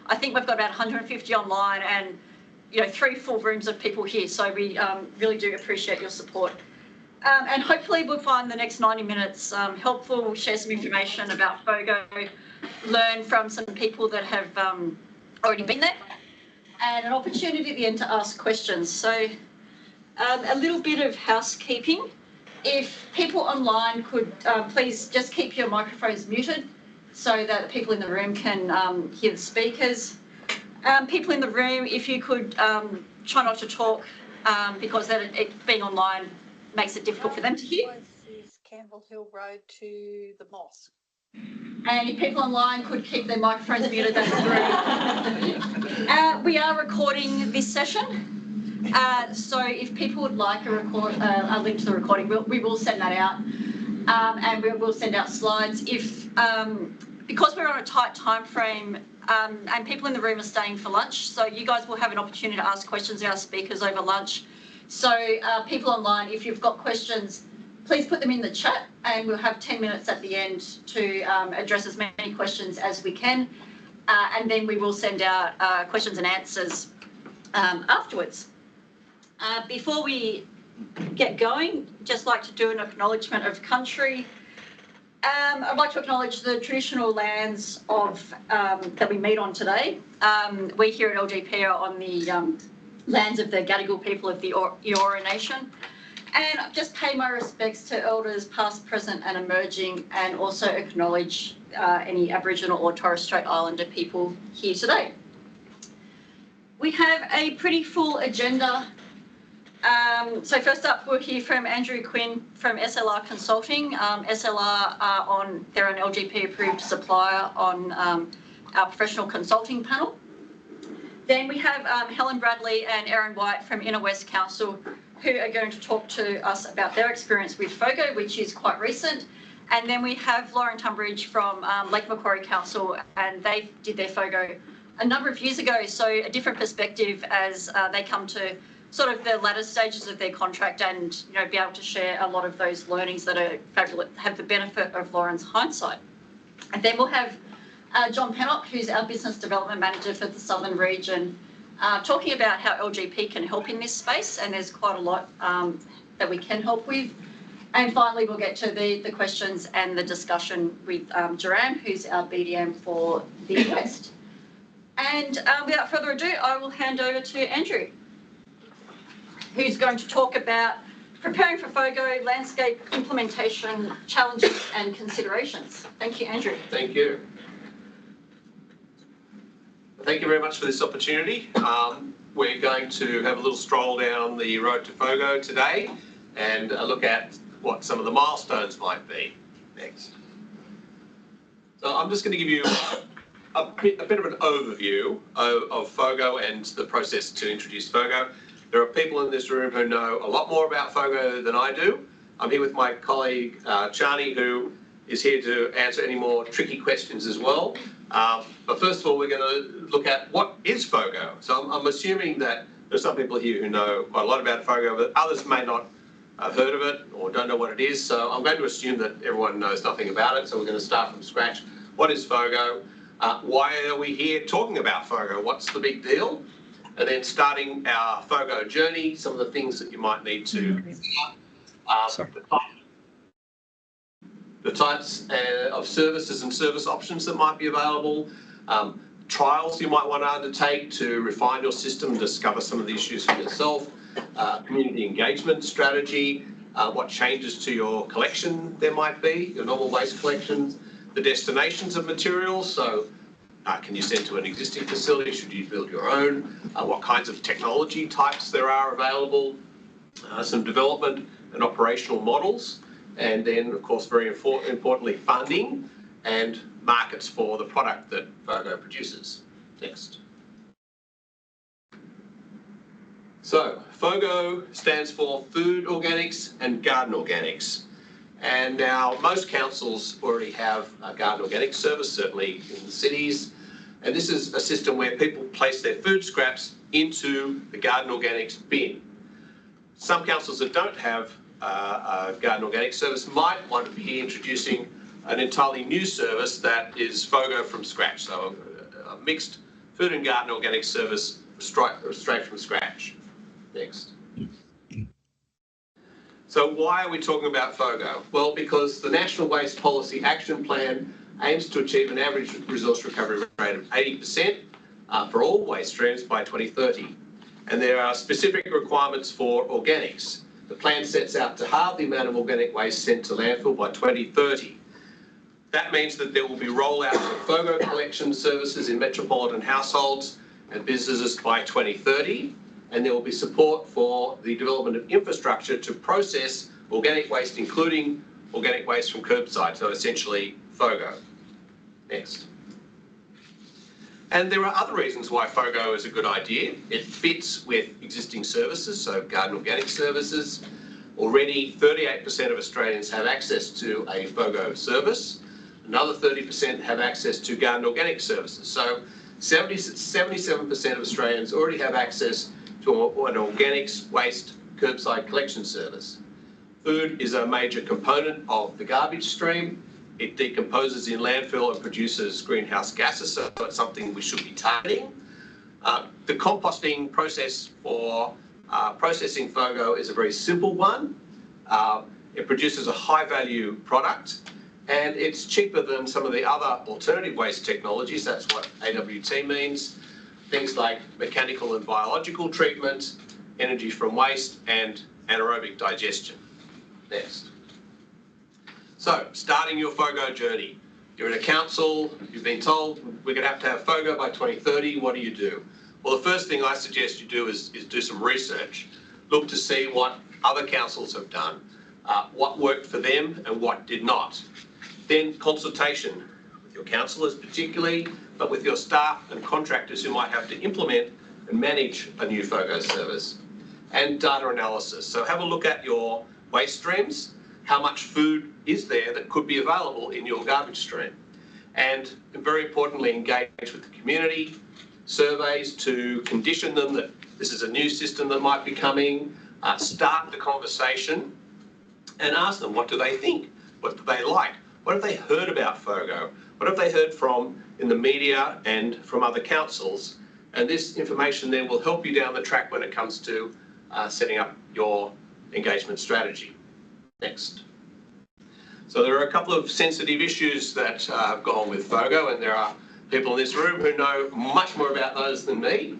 I think we've got about 150 online and 3 full rooms of people here. So we really do appreciate your support. And hopefully we'll find the next 90 minutes helpful, share some information about FOGO, learn from some people that have already been there, and an opportunity at the end to ask questions. So a little bit of housekeeping. If people online could please just keep your microphones muted so that the people in the room can hear the speakers. People in the room, if you could try not to talk because it being online makes it difficult for them to hear. This is Campbell Hill Road to the mosque. And if people online could keep their microphones muted, that's great. We are recording this session. So if people would like a link to the recording, we will send that out. And we will send out slides. Because we're on a tight time frame and people in the room are staying for lunch, so you guys will have an opportunity to ask questions of our speakers over lunch. So people online, if you've got questions, please put them in the chat and we'll have 10 minutes at the end to address as many questions as we can. And then we will send out questions and answers afterwards. Before we get going, just like to do an acknowledgement of country. I'd like to acknowledge the traditional lands of that we meet on today. We here at LGP are on the lands of the Gadigal people of the Eora Nation. And just pay my respects to elders past, present and emerging, and also acknowledge any Aboriginal or Torres Strait Islander people here today. We have a pretty full agenda. So first up, we'll hear from Andrew Quinn from SLR Consulting. SLR they're an LGP approved supplier on our professional consulting panel. Then we have Helen Bradley and Erin White from Inner West Council, who are going to talk to us about their experience with FOGO, which is quite recent. And then we have Lauren Tunbridge from Lake Macquarie Council, and they did their FOGO a number of years ago. So a different perspective as they come to sort of the latter stages of their contract and be able to share a lot of those learnings that are fabulous, have the benefit of Lauren's hindsight. And then we'll have John Pennock, who's our Business Development Manager for the Southern Region, talking about how LGP can help in this space, and there's quite a lot that we can help with. And finally, we'll get to the questions and the discussion with Joanne, who's our BDM for the West. And without further ado, I will hand over to Andrew, who's going to talk about preparing for FOGO, landscape implementation, challenges and considerations. Thank you, Andrew. Thank you. Thank you very much for this opportunity. We're going to have a little stroll down the road to FOGO today and look at what some of the milestones might be next. So I'm just going to give you a bit of an overview of FOGO and the process to introduce FOGO. There are people in this room who know a lot more about FOGO than I do. I'm here with my colleague Chani, who is here to answer any more tricky questions as well. But first of all, we're going to look at what is FOGO. So I'm assuming that there's some people here who know quite a lot about FOGO, but others may not have heard of it or don't know what it is. So I'm going to assume that everyone knows nothing about it. So we're going to start from scratch. What is FOGO? Why are we here talking about FOGO? What's the big deal? And then starting our FOGO journey, some of the things that you might need to the types of services and service options that might be available, trials you might want to undertake to refine your system and discover some of the issues for yourself, community engagement strategy, what changes to your collection there might be, your normal waste collections, the destinations of materials, so can you send to an existing facility, should you build your own, what kinds of technology types there are available, some development and operational models, and then of course very importantly funding and markets for the product that FOGO produces. Next. So FOGO stands for Food Organics and Garden Organics. And now most councils already have a garden organics service, certainly in the cities. And this is a system where people place their food scraps into the garden organics bin. Some councils that don't have a garden organics service might want to be introducing an entirely new service that is FOGO from scratch, so a mixed food and garden organic service straight from scratch. Next. So why are we talking about FOGO? Well, because the National Waste Policy Action Plan aims to achieve an average resource recovery rate of 80% for all waste streams by 2030. And there are specific requirements for organics. The plan sets out to halve the amount of organic waste sent to landfill by 2030. That means that there will be rollout of FOGO collection services in metropolitan households and businesses by 2030, and there will be support for the development of infrastructure to process organic waste, including organic waste from curbside, so essentially FOGO. Next. And there are other reasons why FOGO is a good idea. It fits with existing services, so garden organic services. Already 38% of Australians have access to a FOGO service. Another 30% have access to garden organic services. So 77% of Australians already have access to an organics waste curbside collection service. Food is a major component of the garbage stream. It decomposes in landfill and produces greenhouse gases, so it's something we should be targeting. The composting process for processing FOGO is a very simple one. It produces a high-value product, and it's cheaper than some of the other alternative waste technologies. That's what AWT means. Things like mechanical and biological treatment, energy from waste, and anaerobic digestion. Next. So, starting your FOGO journey. You're in a council, you've been told we're going to have FOGO by 2030, what do? Well, the first thing I suggest you do is do some research. Look to see what other councils have done, what worked for them and what did not. Then consultation with your councillors particularly, but with your staff and contractors who might have to implement and manage a new FOGO service. And data analysis. So have a look at your waste streams, how much food is there that could be available in your garbage stream. And very importantly, engage with the community, surveys to condition them that this is a new system that might be coming, start the conversation and ask them, what do they think? What do they like? What have they heard about FOGO? What have they heard from in the media and from other councils? And this information then will help you down the track when it comes to setting up your engagement strategy. Next. So there are a couple of sensitive issues that have gone with FOGO, and there are people in this room who know much more about those than me.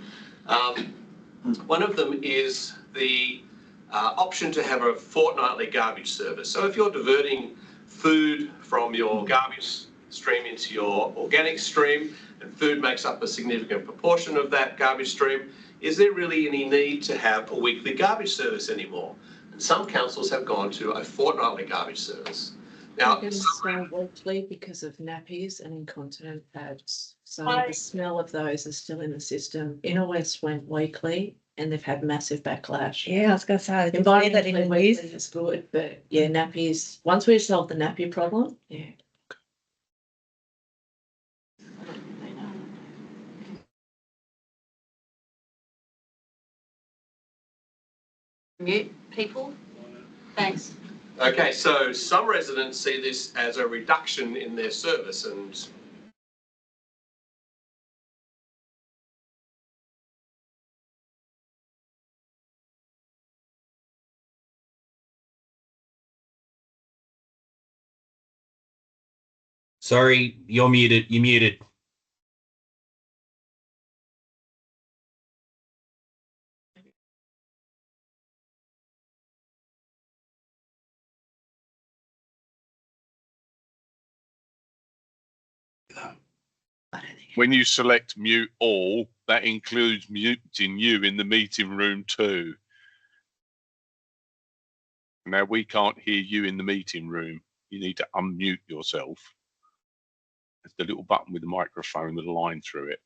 One of them is the option to have a fortnightly garbage service. So if you're diverting food from your garbage stream into your organic stream, and food makes up a significant proportion of that garbage stream, is there really any need to have a weekly garbage service anymore? And some councils have gone to a fortnightly garbage service. Now, We're going to go weekly because of nappies and incontinent pads. So the smell of those is still in the system. Inner West went weekly and they've had massive backlash. Yeah, I was going to say, I didn't say that in Environmentally, weekly is good, but yeah, nappies, once we solve the nappy problem, yeah. Mute people. Thanks. okay, so some residents see this as a reduction in their service, and Sorry, you're muted. You're muted. When you select mute all, that includes muting you in the meeting room too. Now we can't hear you in the meeting room. You need to unmute yourself. It's the little button with the microphone with a line through it.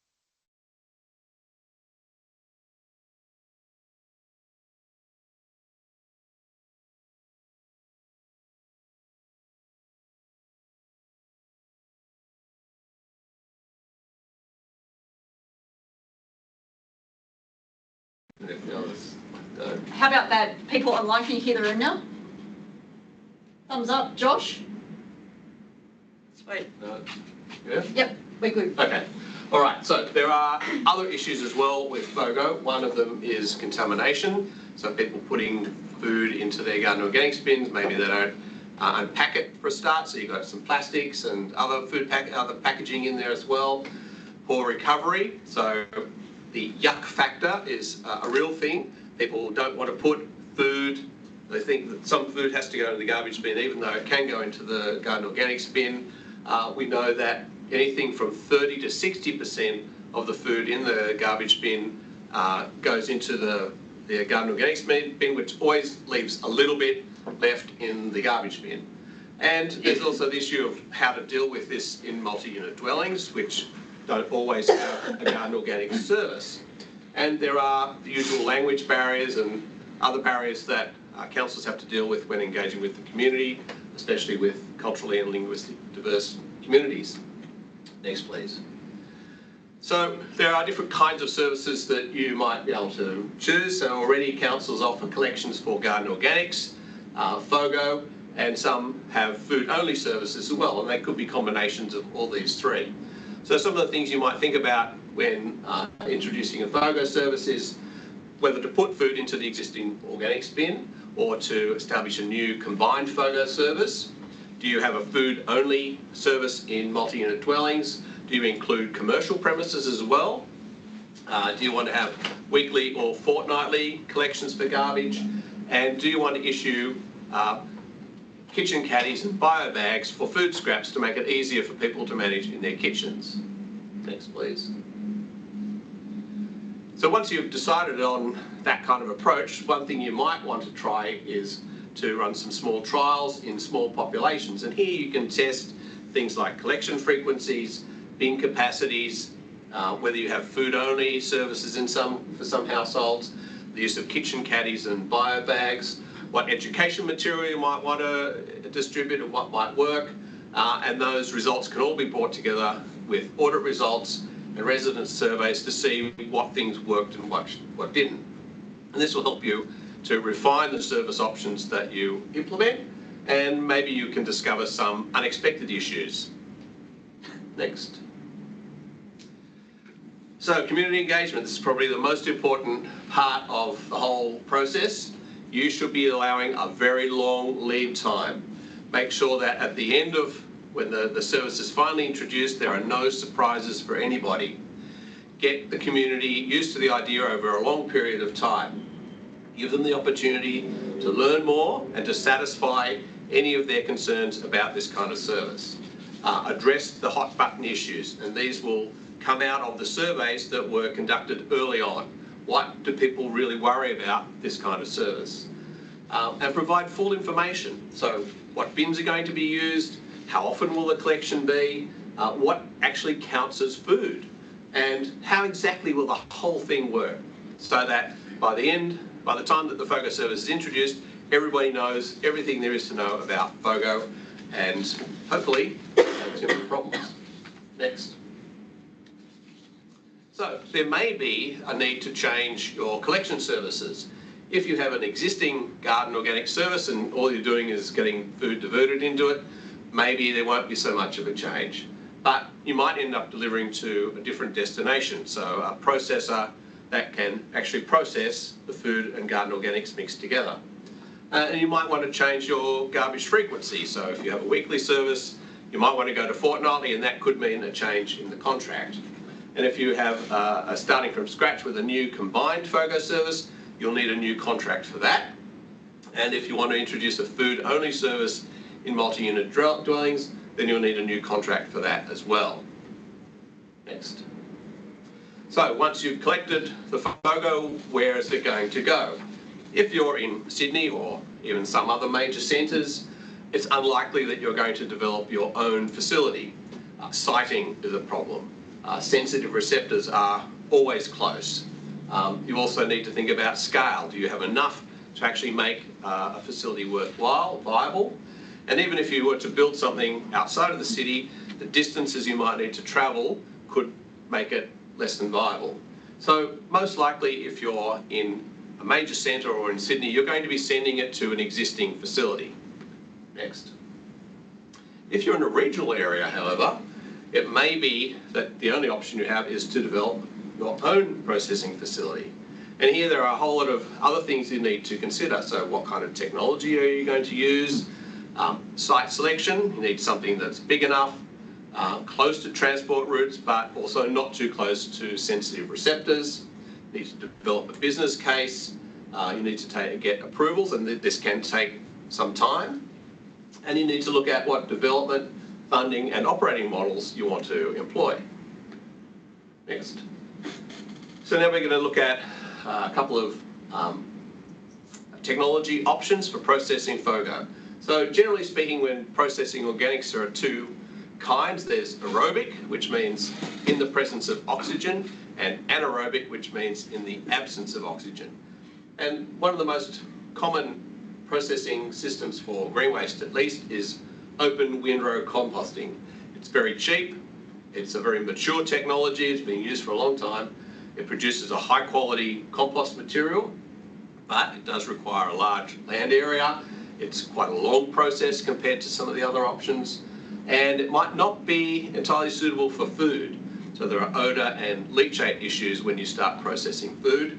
How about that? People online, can you hear the room now? Thumbs up, Josh? Sweet. yeah? Yep, we're good. Okay. All right, so there are other issues as well with FOGO. One of them is contamination. So people putting food into their garden organics bins, maybe they don't unpack it for a start, so you've got some plastics and other other packaging in there as well. Poor recovery, so the yuck factor is a real thing. People don't want to put food, they think that some food has to go into the garbage bin, even though it can go into the garden organics bin. We know that anything from 30 to 60% of the food in the garbage bin goes into the garden organics bin, which always leaves a little bit left in the garbage bin. And there's also the issue of how to deal with this in multi-unit dwellings, which don't always have a garden organic service. And there are the usual language barriers and other barriers that councils have to deal with when engaging with the community, especially with culturally and linguistically diverse communities. Next, please. So there are different kinds of services that you might be able to choose. So already councils offer collections for garden organics, FOGO, and some have food-only services as well, and they could be combinations of all these three. So some of the things you might think about when introducing a FOGO service is whether to put food into the existing organics bin or to establish a new combined FOGO service. Do you have a food-only service in multi-unit dwellings? Do you include commercial premises as well? Do you want to have weekly or fortnightly collections for garbage? And do you want to issue kitchen caddies and bio bags for food scraps to make it easier for people to manage in their kitchens? Next, please. So once you've decided on that kind of approach, one thing you might want to try is to run some small trials in small populations. And here you can test things like collection frequencies, bin capacities, whether you have food-only services for some households, the use of kitchen caddies and bio bags, what education material you might want to distribute and what might work, and those results can all be brought together with audit results and resident surveys to see what things worked and what didn't. And this will help you to refine the service options that you implement, and maybe you can discover some unexpected issues. Next. So community engagement, this is probably the most important part of the whole process. You should be allowing a very long lead time. Make sure that at the end of when the service is finally introduced, there are no surprises for anybody. Get the community used to the idea over a long period of time. Give them the opportunity to learn more and to satisfy any of their concerns about this kind of service. Address the hot button issues, and these will come out of the surveys that were conducted early on. What do people really worry about this kind of service? And provide full information. So what bins are going to be used, how often will the collection be, what actually counts as food, and how exactly will the whole thing work, so that by the time that the FOGO service is introduced, everybody knows everything there is to know about FOGO, and hopefully simple problems. Next. So there may be a need to change your collection services. If you have an existing garden organic service and all you're doing is getting food diverted into it, maybe there won't be so much of a change. But you might end up delivering to a different destination. So a processor that can actually process the food and garden organics mixed together. And you might want to change your garbage frequency. So if you have a weekly service, you might want to go to fortnightly, and that could mean a change in the contract. And if you have starting from scratch with a new combined FOGO service, you'll need a new contract for that. And if you want to introduce a food-only service in multi-unit dwellings, then you'll need a new contract for that as well. Next. So once you've collected the FOGO, where is it going to go? If you're in Sydney or even some other major centres, it's unlikely that you're going to develop your own facility. Siting is a problem. Sensitive receptors are always close. You also need to think about scale. Do you have enough to actually make a facility worthwhile, viable? And even if you were to build something outside of the city, the distances you might need to travel could make it less than viable. So most likely, if you're in a major centre or in Sydney, you're going to be sending it to an existing facility. Next. If you're in a regional area, however, It may be that the only option you have is to develop your own processing facility. And here there are a whole lot of other things you need to consider. So what kind of technology are you going to use? Site selection, you need something that's big enough, close to transport routes, but also not too close to sensitive receptors. You need to develop a business case. You need to get approvals, and this can take some time. And you need to look at what development, funding and operating models you want to employ. Next. So now we're going to look at a couple of technology options for processing FOGO. So generally speaking, when processing organics, there are two kinds. There's aerobic, which means in the presence of oxygen, and anaerobic, which means in the absence of oxygen. And one of the most common processing systems for green waste, at least, is open windrow composting. It's very cheap. It's a very mature technology. It's been used for a long time. It produces a high quality compost material, but it does require a large land area. It's quite a long process compared to some of the other options, and it might not be entirely suitable for food. So there are odour and leachate issues when you start processing food.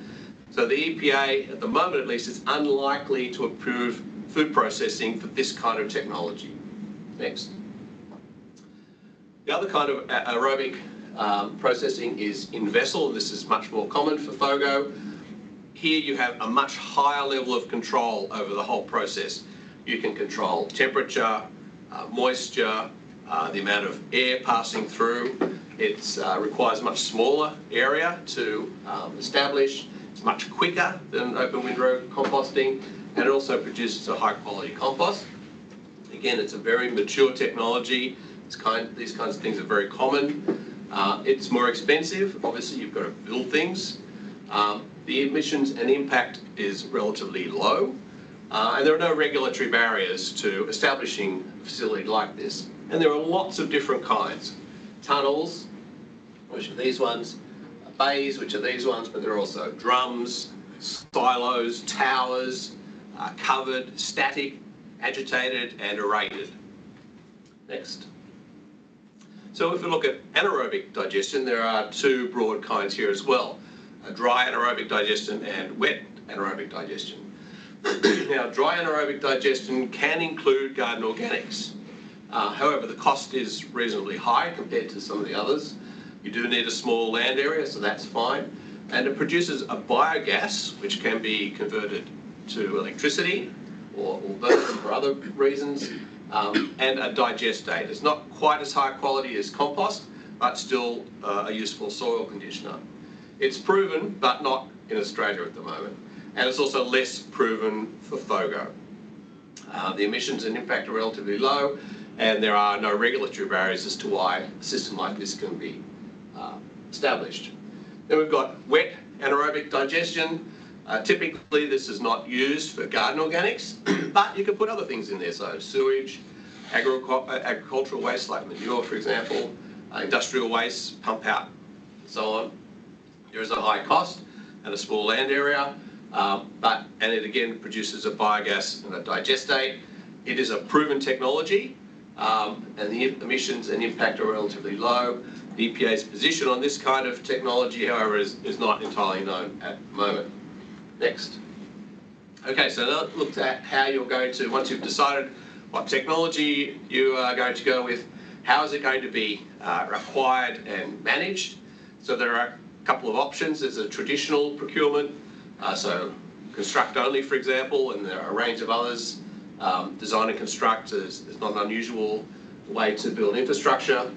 So the EPA, at the moment at least, is unlikely to approve food processing for this kind of technology. Next. The other kind of aerobic processing is in vessel, and this is much more common for FOGO. Here you have a much higher level of control over the whole process. You can control temperature, moisture, the amount of air passing through. It requires a much smaller area to establish. It's much quicker than open windrow composting, and it also produces a high quality compost. Again, it's a very mature technology. These kinds of things are very common. It's more expensive. Obviously, you've got to build things. The emissions and impact is relatively low, and there are no regulatory barriers to establishing a facility like this. And there are lots of different kinds. Tunnels, which are these ones, bays, which are these ones, but there are also drums, silos, towers, covered, static, agitated and aerated. Next. So if we look at anaerobic digestion, there are two broad kinds here as well. Dry anaerobic digestion and wet anaerobic digestion. Now, dry anaerobic digestion can include garden organics. However, the cost is reasonably high compared to some of the others. You do need a small land area, so that's fine. And it produces a biogas, which can be converted to electricity or burned for other reasons, and a digestate. It's not quite as high quality as compost, but still a useful soil conditioner. It's proven, but not in Australia at the moment. And it's also less proven for FOGO. The emissions and impact are relatively low, and there are no regulatory barriers as to why a system like this can be established. Then we've got wet anaerobic digestion. Typically this is not used for garden organics, but you can put other things in there, so sewage, agricultural waste like manure, for example, industrial waste, pump out, and so on. There is a high cost and a small land area, and it again produces a biogas and a digestate. It is a proven technology, and the emissions and impact are relatively low. The EPA's position on this kind of technology, however, is not entirely known at the moment. Next. Okay, so now look at how you're going to, once you've decided what technology you are going to go with, how is it going to be required and managed? So there are a couple of options. There's a traditional procurement, so construct only, for example, and there are a range of others. Design and construct is not an unusual way to build infrastructure.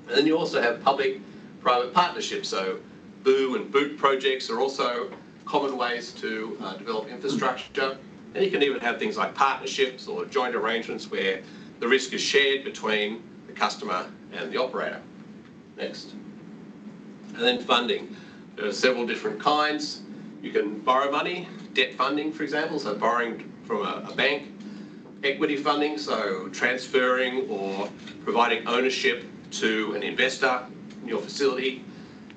And then you also have public-private partnerships. So BOO and BOOT projects are also common ways to develop infrastructure. And you can even have things like partnerships or joint arrangements where the risk is shared between the customer and the operator. Next. And then funding. There are several different kinds. You can borrow money, debt funding, for example, so borrowing from a bank. Equity funding, so transferring or providing ownership to an investor in your facility.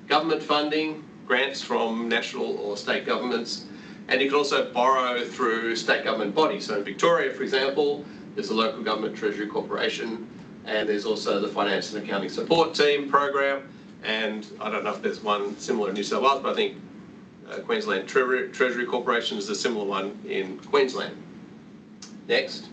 Government funding, grants from national or state governments, and you can also borrow through state government bodies. So in Victoria, for example, there's a local government treasury corporation And there's also the Finance and Accounting Support Team program. And I don't know if there's one similar in New South Wales, but I think Queensland Treasury Corporation is a similar one in Queensland. Next.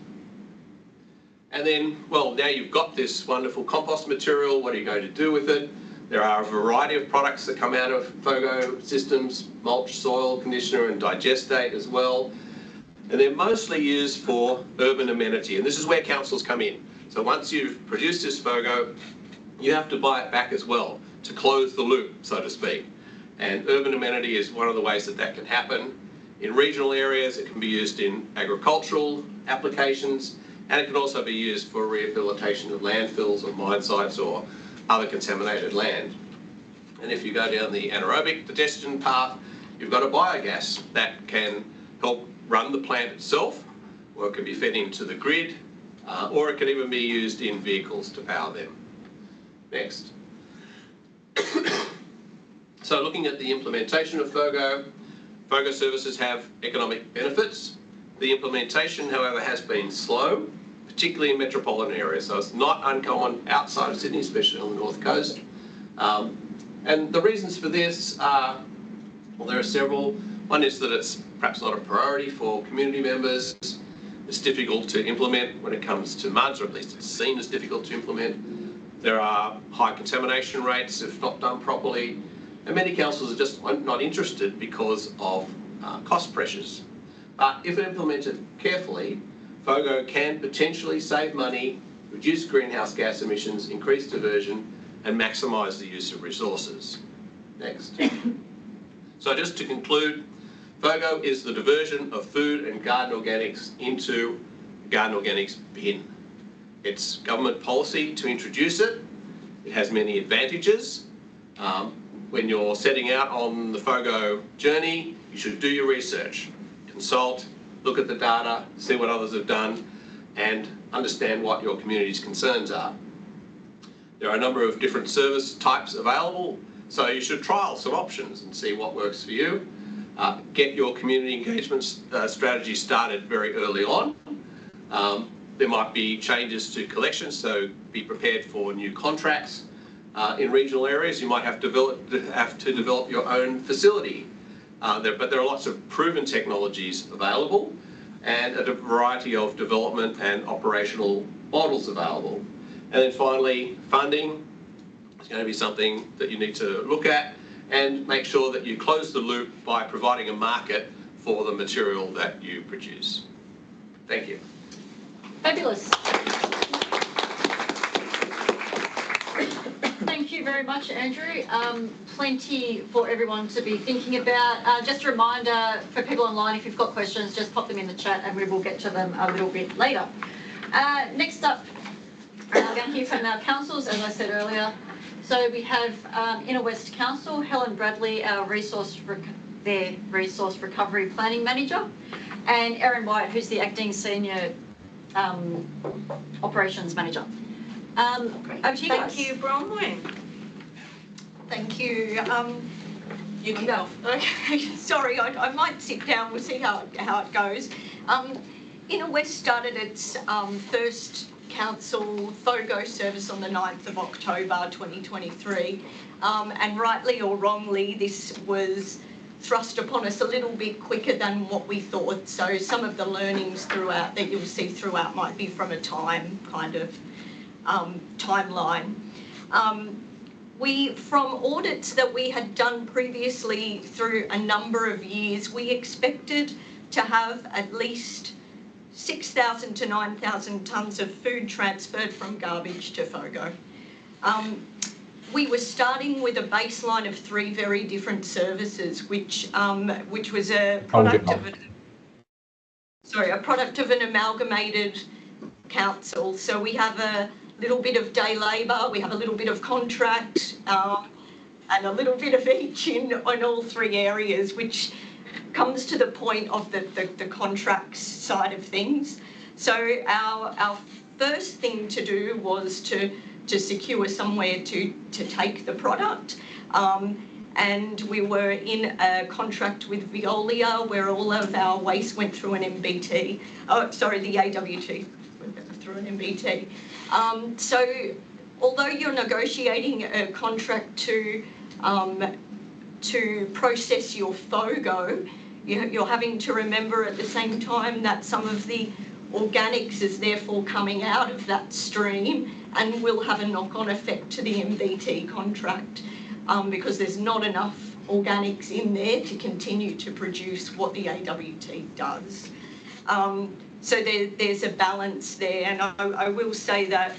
And then, well, now you've got this wonderful compost material, what are you going to do with it? There are a variety of products that come out of FOGO systems, mulch, soil conditioner and digestate as well. And they're mostly used for urban amenity. And this is where councils come in. So once you've produced this FOGO, you have to buy it back as well to close the loop, so to speak. And urban amenity is one of the ways that that can happen. In regional areas, it can be used in agricultural applications, and it can also be used for rehabilitation of landfills or mine sites or other contaminated land. And if you go down the anaerobic digestion path, you've got a biogas that can help run the plant itself, or it can be fed into the grid, or it can even be used in vehicles to power them. Next. So looking at the implementation of FOGO, FOGO services have economic benefits. The implementation, however, has been slow, particularly in metropolitan areas. So it's not uncommon outside of Sydney, especially on the North Coast. And the reasons for this are, well, there are several. One is that it's perhaps not a priority for community members. It's difficult to implement when it comes to MUDs, or at least it's seen as difficult to implement. There are high contamination rates if not done properly. And many councils are just not interested because of cost pressures. But if implemented carefully, FOGO can potentially save money, reduce greenhouse gas emissions, increase diversion, and maximise the use of resources. Next. So just to conclude, FOGO is the diversion of food and garden organics into a garden organics bin. It's government policy to introduce it. It has many advantages. When you're setting out on the FOGO journey, you should do your research, consult, look at the data, see what others have done, and understand what your community's concerns are. There are a number of different service types available, so you should trial some options and see what works for you. Get your community engagement strategy started very early on. There might be changes to collections, so be prepared for new contracts. In regional areas, you might have to develop your own facility. But there are lots of proven technologies available and a variety of development and operational models available. And then finally, funding is going to be something that you need to look at and make sure that you close the loop by providing a market for the material that you produce. Thank you. Fabulous. Thank you very much, Andrew. Plenty for everyone to be thinking about. Just a reminder for people online, if you've got questions, just pop them in the chat and we will get to them a little bit later. Next up, we're going to hear from our councils, as I said earlier. So we have Inner West Council, Helen Bradley, our resource recovery planning manager, and Erin White, who's the acting senior operations manager. Over to you guys. Thank you, Bronwyn. Thank you. You can go. Okay, sorry, I might sit down. We'll see how it goes. Inner West started its first council FOGO service on the 9th of October 2023, and rightly or wrongly, this was thrust upon us a little bit quicker than what we thought. So some of the learnings throughout that you'll see throughout might be from a time kind of timeline. From audits that we had done previously through a number of years, we expected to have at least 6,000 to 9,000 tonnes of food transferred from garbage to FOGO. We were starting with a baseline of 3 very different services, which was a product of an amalgamated council. So we have a little bit of day labour, we have a little bit of contract, and a little bit of each in all 3 areas, which comes to the point of the contracts side of things. So our first thing to do was to secure somewhere to take the product. And we were in a contract with Veolia where all of our waste went through an MBT. Oh, sorry, the AWT went through an MBT. So although you're negotiating a contract to process your FOGO, you're having to remember at the same time that some of the organics is therefore coming out of that stream and will have a knock-on effect to the MVT contract, because there's not enough organics in there to continue to produce what the AWT does. So there's a balance there, and I will say that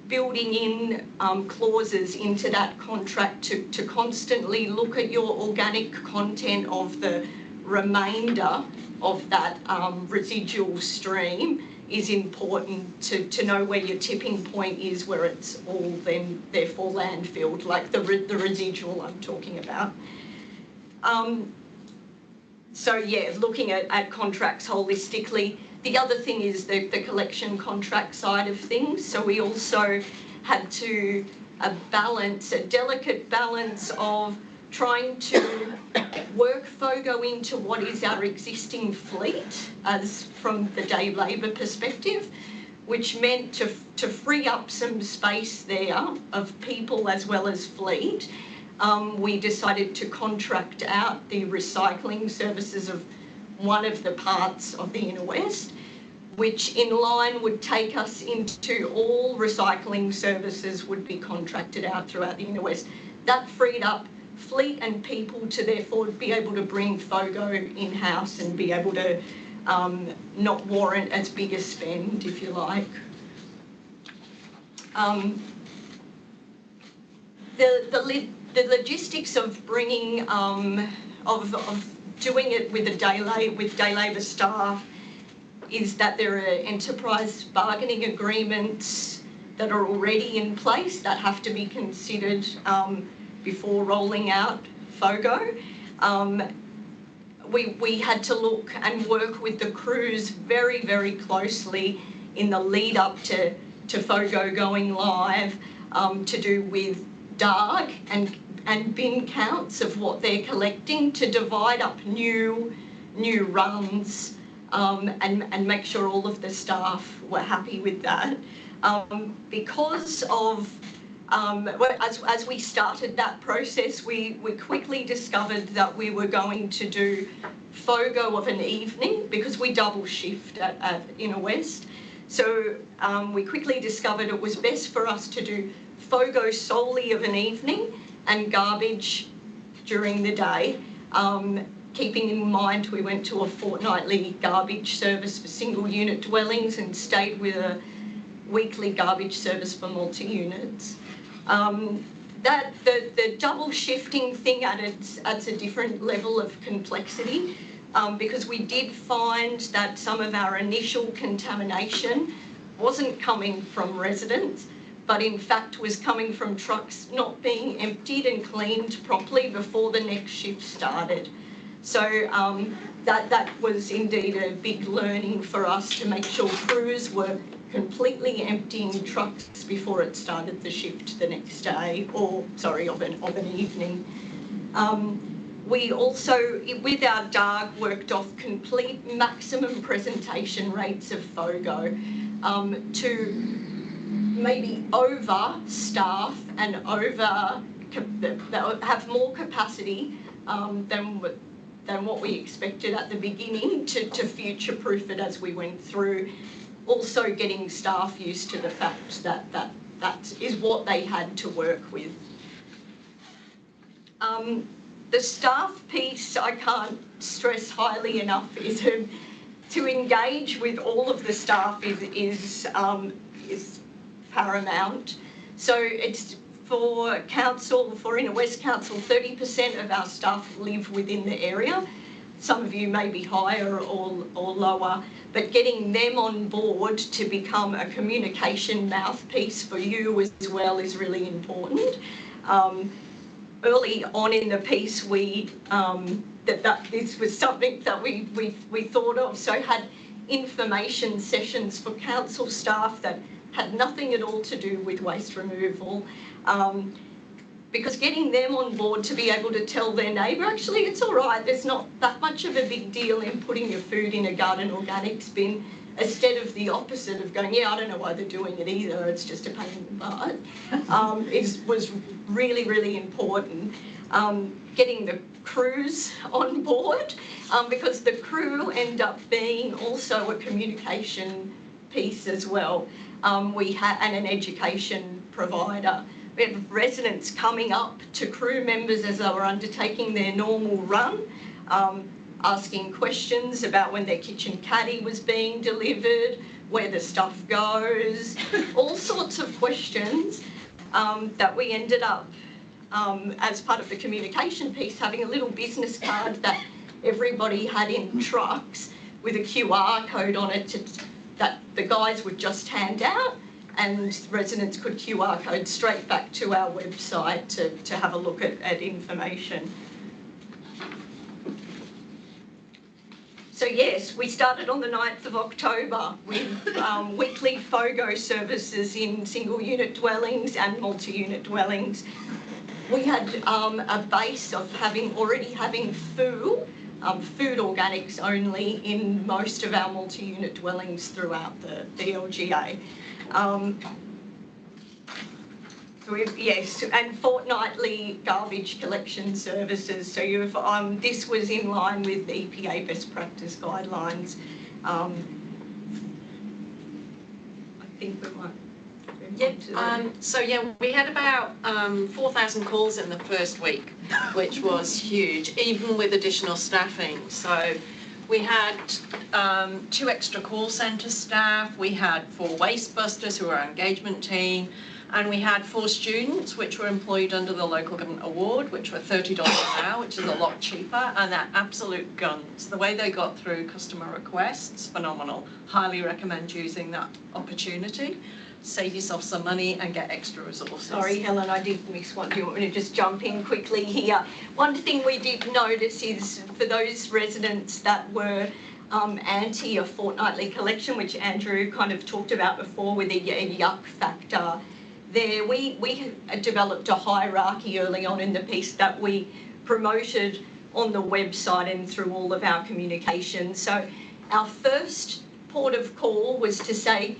building in clauses into that contract to constantly look at your organic content of the remainder of that residual stream is important to know where your tipping point is, where it's all then therefore landfilled, like the residual I'm talking about. So yeah, looking at contracts holistically. The other thing is the collection contract side of things. So we also had to balance, a delicate balance of trying to work FOGO into what is our existing fleet as from the day labour perspective, which meant to free up some space there of people as well as fleet. We decided to contract out the recycling services of one of the parts of the Inner West, which in line would take us into all recycling services would be contracted out throughout the Inner West. That freed up fleet and people to therefore be able to bring FOGO in-house and be able to not warrant as big a spend, if you like. The logistics of bringing, of doing it with day labour staff is that there are enterprise bargaining agreements that are already in place that have to be considered before rolling out FOGO. We had to look and work with the crews very, very closely in the lead up to FOGO going live to do with DARG and bin counts of what they're collecting to divide up new runs and make sure all of the staff were happy with that. Because of, as we started that process, we quickly discovered that we were going to do FOGO of an evening because we double shift at Inner West. So we quickly discovered it was best for us to do FOGO solely of an evening and garbage during the day. Keeping in mind we went to a fortnightly garbage service for single unit dwellings and stayed with a weekly garbage service for multi-units. The double shifting thing adds a different level of complexity because we did find that some of our initial contamination wasn't coming from residents, but in fact was coming from trucks not being emptied and cleaned properly before the next shift started. So that was indeed a big learning for us to make sure crews were completely emptying trucks before it started the shift the next day, or sorry, of an evening. We also, with our DARG, worked off complete maximum presentation rates of FOGO to maybe over-staff and have more capacity than what we expected at the beginning to future-proof it as we went through. Also getting staff used to the fact that is what they had to work with. The staff piece, I can't stress highly enough, is to engage with all of the staff is paramount. So it's for council, for Inner West Council, 30% of our staff live within the area. Some of you may be higher or lower, but getting them on board to become a communication mouthpiece for you as well is really important. Early on in the piece, this was something that we thought of, so had information sessions for council staff that had nothing at all to do with waste removal. Because getting them on board to be able to tell their neighbour, actually it's all right, there's not that much of a big deal in putting your food in a garden organics bin, instead of the opposite of going, yeah, I don't know why they're doing it either, it's just a pain in the butt, was really, really important. Getting the crews on board, because the crew end up being also a communication piece as well. We had, and an education provider. We had residents coming up to crew members as they were undertaking their normal run, asking questions about when their kitchen caddy was being delivered, where the stuff goes, all sorts of questions that we ended up, as part of the communication piece, having a little business card that everybody had in trucks with a QR code on it that the guys would just hand out, and residents could QR code straight back to our website to have a look at information. So yes, we started on the 9th of October with weekly FOGO services in single unit dwellings and multi-unit dwellings. We had a base of already having food organics only in most of our multi-unit dwellings throughout the LGA. Yes, and fortnightly garbage collection services. So this was in line with the EPA best practice guidelines. I think we might. We had about 4,000 calls in the first week, which was huge, even with additional staffing. So we had 2 extra call centre staff, we had 4 waste busters who were our engagement team, and we had 4 students which were employed under the local government award, which were $30 an hour, which is a lot cheaper, and they're absolute guns. The way they got through customer requests, phenomenal. Highly recommend using that opportunity. Save yourself some money and get extra resources. Sorry, Helen, I did miss one. Do you want me to just jump in quickly here? One thing we did notice is for those residents that were anti a fortnightly collection, which Andrew kind of talked about before with a yuck factor, there we developed a hierarchy early on in the piece that we promoted on the website and through all of our communication. So our first port of call was to say,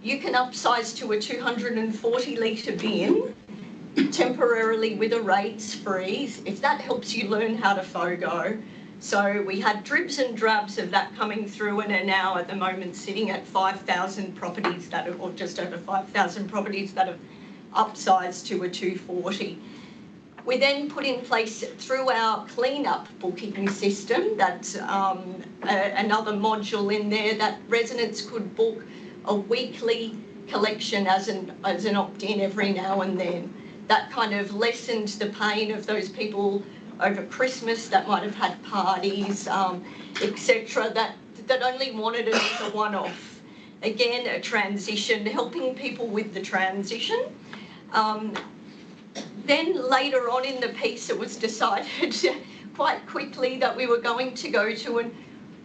you can upsize to a 240 litre bin temporarily with a rates freeze, if that helps you learn how to FOGO. So we had dribs and drabs of that coming through and are now at the moment sitting at 5,000 properties that are, or just over 5,000 properties that have upsized to a 240. We then put in place through our clean-up booking system, that's another module in there that residents could book a weekly collection as an opt-in every now and then. That kind of lessened the pain of those people over Christmas that might have had parties, etc., that only wanted it as a one-off. Again, a transition, helping people with the transition. Then later on in the piece, it was decided quite quickly that we were going to go to an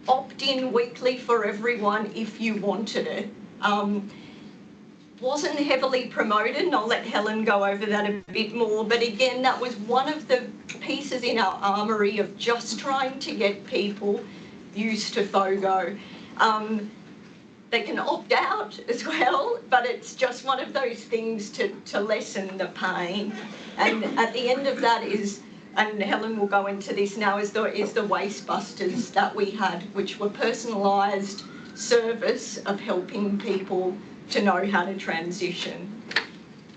opt-in weekly for everyone if you wanted it. Wasn't heavily promoted, and I'll let Helen go over that a bit more, but again, that was one of the pieces in our armoury of just trying to get people used to FOGO. They can opt out as well, but it's just one of those things to lessen the pain. And at the end of that is, and Helen will go into this now, is the waste busters that we had, which were personalised service of helping people to know how to transition.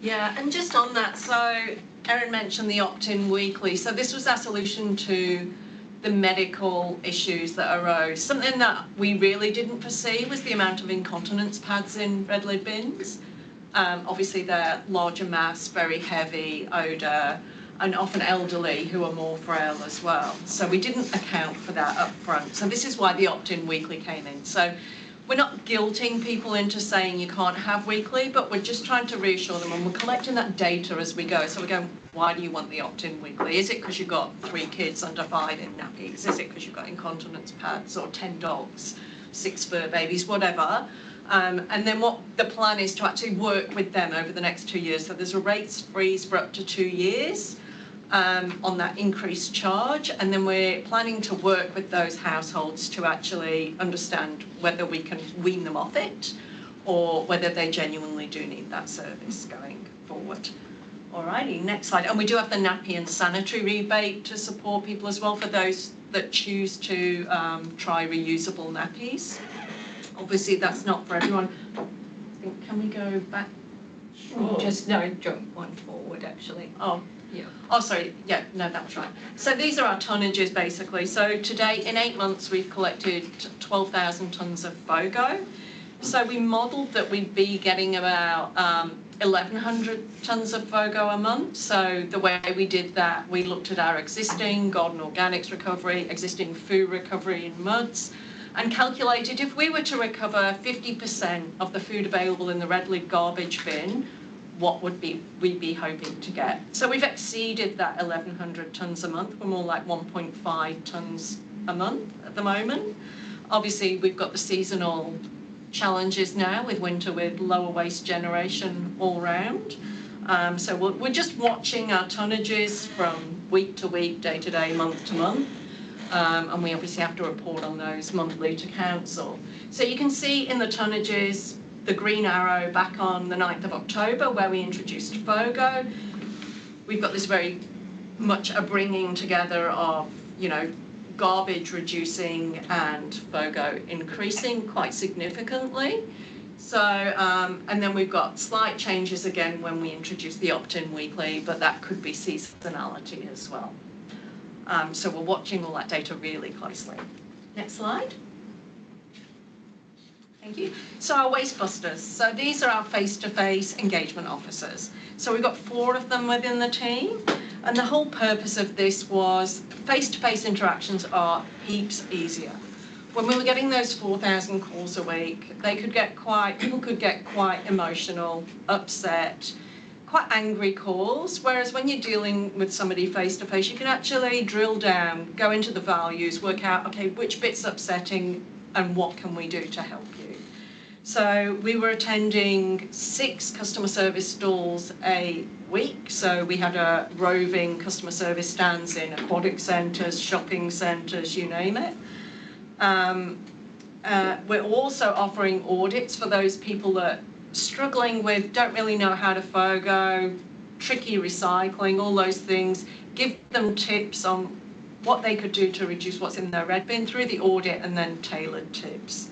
Yeah, and just on that, so Erin mentioned the opt-in weekly. So this was our solution to the medical issues that arose. Something that we really didn't foresee was the amount of incontinence pads in red lid bins. Obviously they're larger mass, very heavy, odour, and often elderly who are more frail as well. So we didn't account for that up front. So this is why the opt-in weekly came in. So we're not guilting people into saying you can't have weekly, but we're just trying to reassure them, and we're collecting that data as we go. So we're going, why do you want the opt-in weekly? Is it because you've got 3 kids under 5 in nappies? Is it because you've got incontinence pads, or 10 dogs, 6 fur babies, whatever? And then what the plan is to actually work with them over the next 2 years. So there's a rates freeze for up to 2 years. on that increased charge, and then we're planning to work with those households to actually understand whether we can wean them off it or whether they genuinely do need that service going forward. Alrighty, next slide. And we do have the nappy and sanitary rebate to support people as well for those that choose to try reusable nappies. Obviously, that's not for everyone. I think, can we go back? Oh. Just no, jump one forward actually. Oh, yeah. Oh, sorry. Yeah, no, that was right. So these are our tonnages basically. So today, in 8 months, we've collected 12,000 tonnes of FOGO. So we modelled that we'd be getting about 1,100 tonnes of FOGO a month. So the way we did that, we looked at our existing garden organics recovery, existing food recovery in muds, and calculated if we were to recover 50% of the food available in the red lid garbage bin, what would we be hoping to get? So we've exceeded that 1,100 tonnes a month. We're more like 1.5 tonnes a month at the moment. Obviously, we've got the seasonal challenges now with winter, with lower waste generation all round. So we're just watching our tonnages from week to week, day to day, month to month. And we obviously have to report on those monthly to council. So you can see in the tonnages, the green arrow back on the 9th of October where we introduced FOGO. We've got this very much a bringing together of, you know, garbage reducing and FOGO increasing quite significantly. So, and then we've got slight changes again when we introduce the opt-in weekly, but that could be seasonality as well. So we're watching all that data really closely. Next slide. Thank you. So our waste busters. So these are our face-to-face engagement officers. So we've got 4 of them within the team. And the whole purpose of this was face-to-face interactions are heaps easier. When we were getting those 4,000 calls a week, people could get quite emotional, upset, quite angry calls, whereas when you're dealing with somebody face-to-face, you can actually drill down, go into the values, work out, okay, which bit's upsetting and what can we do to help you. So we were attending 6 customer service stalls a week. So we had a roving customer service stands in aquatic centres, shopping centres, you name it. We're also offering audits for those people that struggling with, don't really know how to FOGO, tricky recycling, all those things. Give them tips on what they could do to reduce what's in their red bin through the audit and then tailored tips.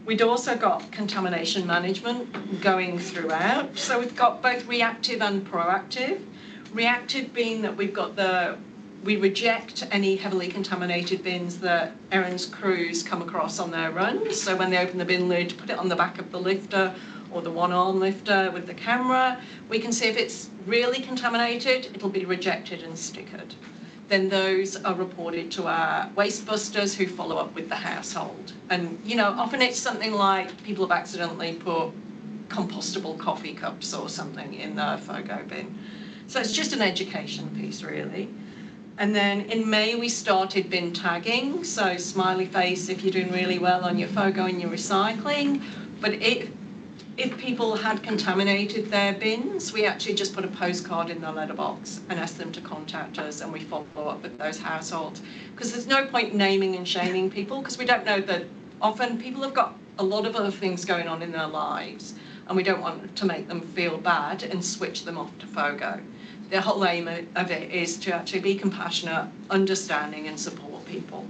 We'd also got contamination management going throughout. So we've got both reactive and proactive. Reactive being that we reject any heavily contaminated bins that Erin's crews come across on their runs. So when they open the bin lid, put it on the back of the lifter or the one-arm lifter with the camera, we can see if it's really contaminated, it'll be rejected and stickered. Then those are reported to our waste busters who follow up with the household. And, you know, often it's something like people have accidentally put compostable coffee cups or something in the FOGO bin. So it's just an education piece, really. And then in May, we started bin tagging. So smiley face if you're doing really well on your FOGO and your recycling. But if people had contaminated their bins, we actually just put a postcard in the letterbox and asked them to contact us, and we follow up with those households. Because there's no point naming and shaming people, because we don't know that often people have got a lot of other things going on in their lives, and we don't want to make them feel bad and switch them off to FOGO. The whole aim of it is to actually be compassionate, understanding, and support people,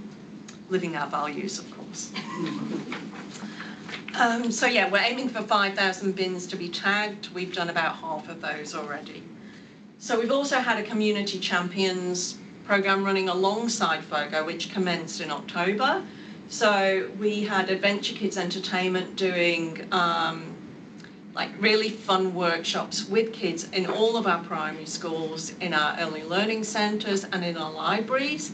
living our values, of course. So yeah, we're aiming for 5,000 bins to be tagged. We've done about half of those already. So we've also had a community champions program running alongside FOGO, which commenced in October. So we had Adventure Kids Entertainment doing like really fun workshops with kids in all of our primary schools, in our early learning centres and in our libraries.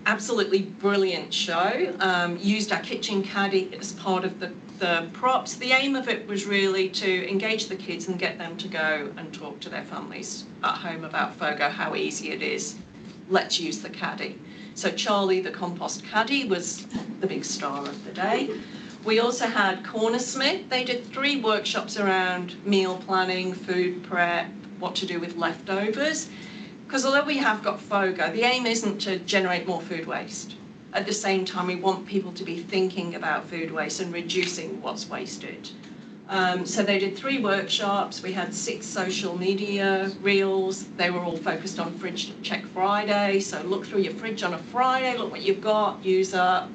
Absolutely brilliant show. Used our kitchen caddy as part of the props. The aim of it was really to engage the kids and get them to go and talk to their families at home about FOGO, how easy it is. Let's use the caddy. So Charlie, the compost caddy, was the big star of the day. We also had Cornersmith. They did 3 workshops around meal planning, food prep, what to do with leftovers. because although we have got FOGO, the aim isn't to generate more food waste. At the same time, we want people to be thinking about food waste and reducing what's wasted. So they did 3 workshops. We had 6 social media reels. They were all focused on Fridge Check Friday. So look through your fridge on a Friday, look what you've got, use up,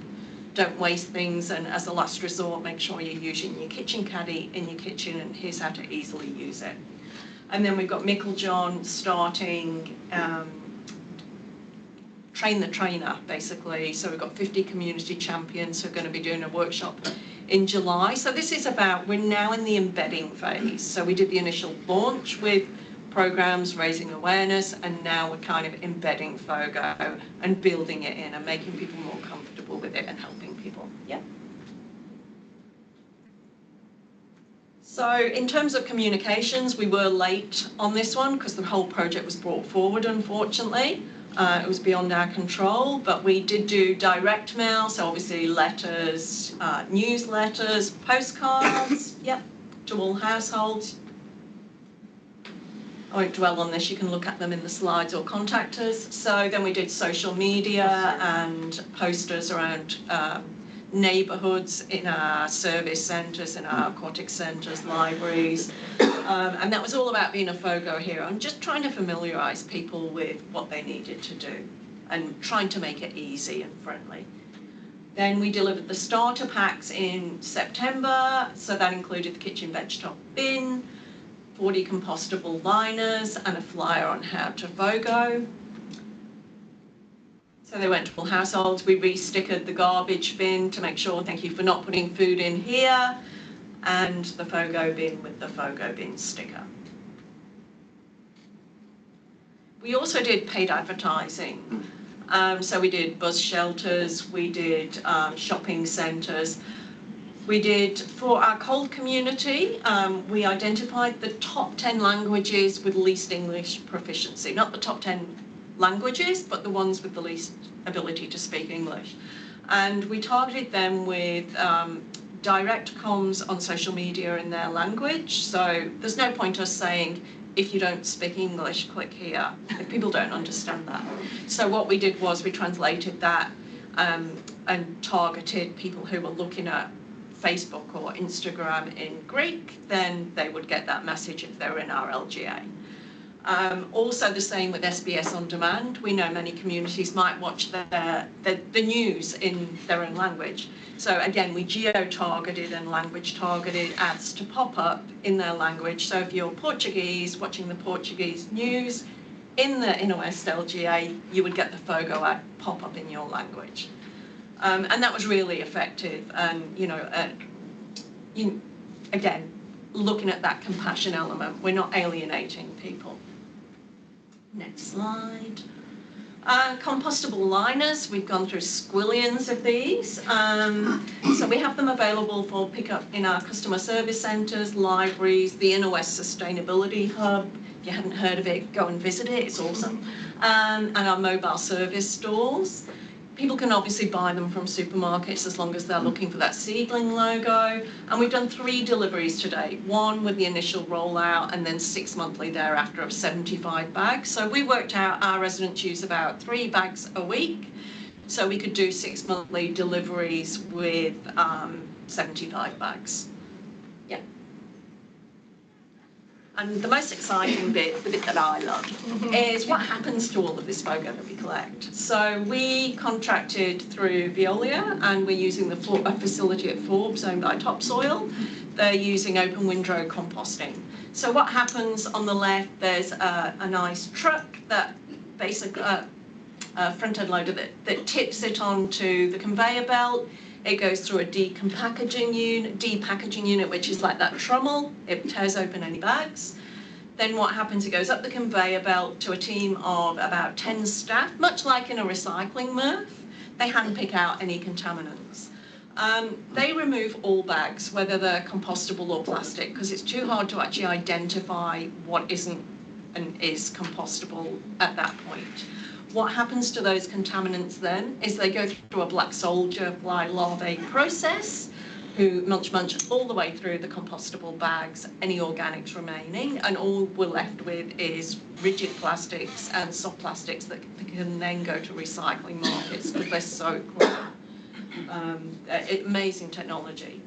don't waste things, and as a last resort, make sure you're using your kitchen caddy in your kitchen, and here's how to easily use it. And then we've got Micklejohn starting Train the Trainer, basically. So we've got 50 community champions who are going to be doing a workshop in July. So this is about, we're now in the embedding phase. So we did the initial launch with programs raising awareness, and now we're kind of embedding FOGO and building it in and making people more comfortable with it and helping people. Yeah. So in terms of communications, we were late on this one because the whole project was brought forward, unfortunately. It was beyond our control, but we did do direct mail, so obviously letters, newsletters, postcards, yep, to all households. I won't dwell on this, you can look at them in the slides or contact us. So then we did social media and posters around neighbourhoods, in our service centres, in our aquatic centres, libraries. And that was all about being a FOGO hero and just trying to familiarise people with what they needed to do and trying to make it easy and friendly. Then we delivered the starter packs in September, so that included the kitchen vegetable bin, 40 compostable liners and a flyer on how to FOGO. So they went to all households. We re-stickered the garbage bin to make sure, thank you for not putting food in here, and the FOGO bin with the FOGO bin sticker. We also did paid advertising. So we did bus shelters, we did shopping centres. We did, for our cold community, we identified the top 10 languages with least English proficiency, not the top 10 languages, but the ones with the least ability to speak English. And we targeted them with direct comms on social media in their language. So there's no point us saying, if you don't speak English, click here. People don't understand that. So what we did was we translated that and targeted people who were looking at Facebook or Instagram in Greek, then they would get that message if they were in our LGA. Also the same with SBS On Demand. We know many communities might watch the news in their own language. So again, we geo-targeted and language-targeted ads to pop up in their language. So if you're Portuguese, watching the Portuguese news in the Inner West LGA, you would get the FOGO ad pop up in your language. And that was really effective. And, again, looking at that compassion element, we're not alienating people. Next slide. Compostable liners, we've gone through squillions of these. So we have them available for pickup in our customer service centres, libraries, the Inner West Sustainability Hub. If you haven't heard of it, go and visit it, it's awesome. And our mobile service stores. People can obviously buy them from supermarkets as long as they're looking for that seedling logo. And we've done 3 deliveries today, 1 with the initial rollout and then 6 monthly thereafter of 75 bags. So we worked out our residents use about 3 bags a week. So we could do 6 monthly deliveries with 75 bags. Yeah. And the most exciting bit, the bit that I love, is what happens to all of this FOGO that we collect. So we contracted through Veolia, and we're using a facility at Forbes owned by Topsoil. They're using open windrow composting. So what happens on the left, there's a nice truck that basically, a front-end loader that tips it onto the conveyor belt. It goes through a depackaging unit, which is like that trommel. It tears open any bags. Then what happens, it goes up the conveyor belt to a team of about 10 staff, much like in a recycling MRF. They handpick out any contaminants. They remove all bags, whether they're compostable or plastic, because it's too hard to actually identify what isn't and is compostable at that point. What happens to those contaminants then is they go through a black soldier fly larvae process, who munch all the way through the compostable bags, any organics remaining, and all we're left with is rigid plastics and soft plastics that can then go to recycling markets because they're so clean. Amazing technology.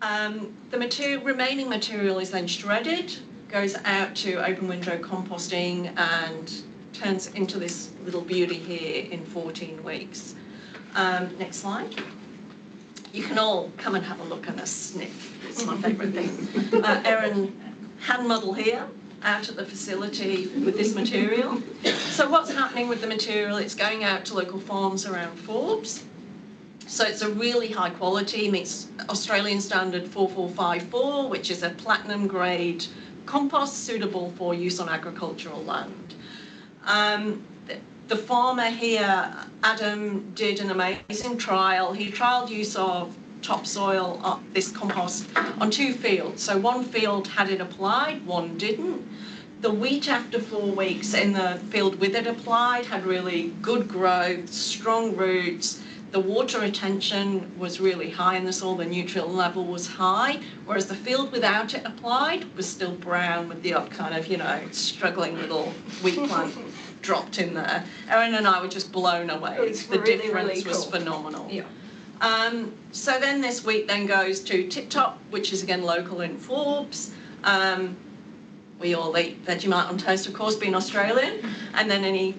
The remaining material is then shredded, goes out to open window composting and turns into this little beauty here in 14 weeks. Next slide. You can all come and have a look and a sniff. It's my favourite thing. Erin hand model here out at the facility with this material. So what's happening with the material? It's going out to local farms around Forbes. So it's a really high quality, meets Australian standard 4454, which is a platinum grade compost suitable for use on agricultural land. The farmer here, Adam, did an amazing trial. He trialled use of topsoil, this compost, on 2 fields. So one field had it applied, one didn't. The wheat after 4 weeks in the field with it applied had really good growth, strong roots. The water retention was really high in the soil, the nutrient level was high, whereas the field without it applied was still brown with the kind of, struggling little wheat plant dropped in there. Erin and I were just blown away. The really, difference was phenomenal. Yeah. So then this wheat then goes to Tip Top, which is again local in Forbes. We all eat Vegemite on toast, of course, being Australian, and then any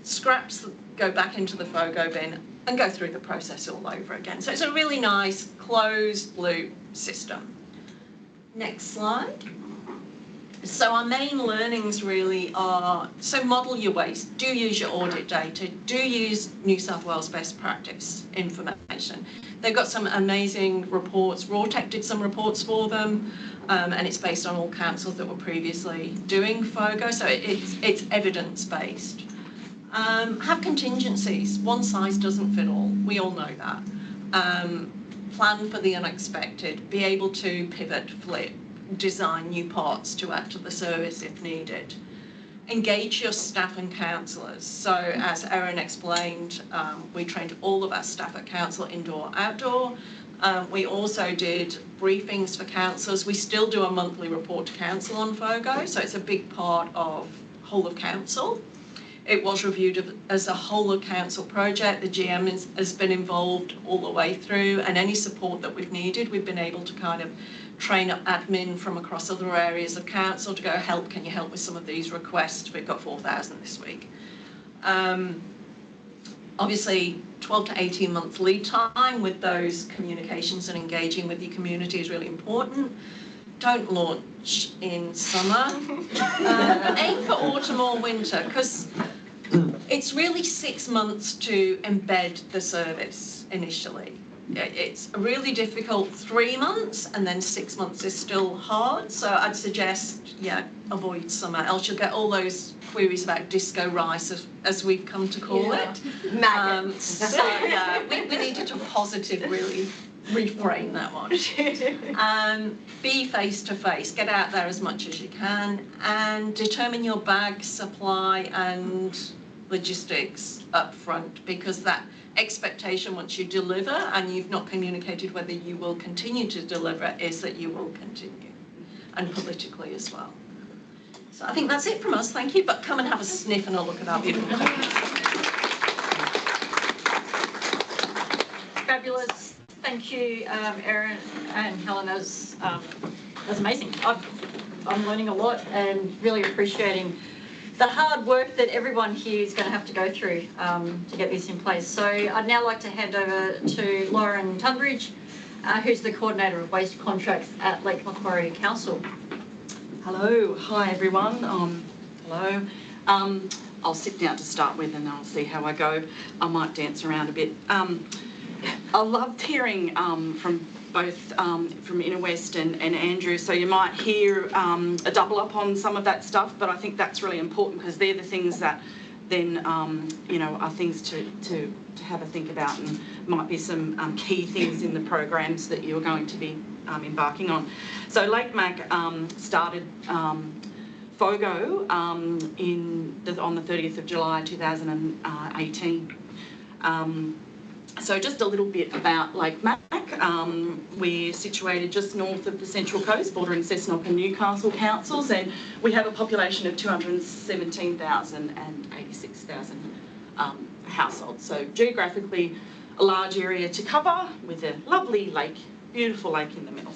scraps go back into the FOGO bin and go through the process all over again. So it's a really nice closed loop system. Next slide. So our main learnings really are, so model your waste, do use your audit data, do use New South Wales best practice information. They've got some amazing reports. RawTech did some reports for them, and it's based on all councils that were previously doing FOGO, so it's evidence-based. Have contingencies. One size doesn't fit all. We all know that. Plan for the unexpected. Be able to pivot, flip, design new parts to add to the service if needed. Engage your staff and councillors. So as Erin explained, we trained all of our staff at council, indoor, outdoor. We also did briefings for councillors. We still do a monthly report to council on FOGO, so it's a big part of whole of council. It was reviewed as a whole of council project. The GM has been involved all the way through, and any support that we've needed, we've been able to kind of train up admin from across other areas of council to go, can you help with some of these requests? We've got 4,000 this week. Obviously, 12 to 18 months lead time with those communications and engaging with your community is really important. Don't launch in summer. Aim for autumn or winter, because it's really 6 months to embed the service initially. It's a really difficult 3 months, and then 6 months is still hard. So I'd suggest, avoid summer, else you'll get all those queries about disco rice, as we've come to call it. So we needed to positive really reframe that one. Be face to face, get out there as much as you can, and determine your bag supply and logistics up front, because that expectation once you deliver and you've not communicated whether you will continue to deliver is that you will continue, and politically as well. So I think that's it from us, thank you, but come and have a sniff and a look at our beautiful copies. Fabulous. Thank you, Erin and Helen. That's amazing. I'm learning a lot and really appreciating the hard work that everyone here is going to have to go through to get this in place. So I'd now like to hand over to Lauren Tunbridge, who's the Coordinator of Waste Contracts at Lake Macquarie Council. Hello, hi everyone. Hello. I'll sit down to start with and I'll see how I go. I might dance around a bit. I loved hearing from both from Inner West and Andrew, so you might hear a double up on some of that stuff, but I think that's really important because they're the things that then are things to have a think about, and might be some key things in the programs that you're going to be embarking on. So Lake Mac started FOGO on the 30th of July 2018. So just a little bit about Lake Mac. Lake. We're situated just north of the Central Coast, bordering Cessnock and Newcastle councils, and we have a population of 217,000 and 86,000 households. So geographically, a large area to cover with a lovely lake, beautiful lake in the middle.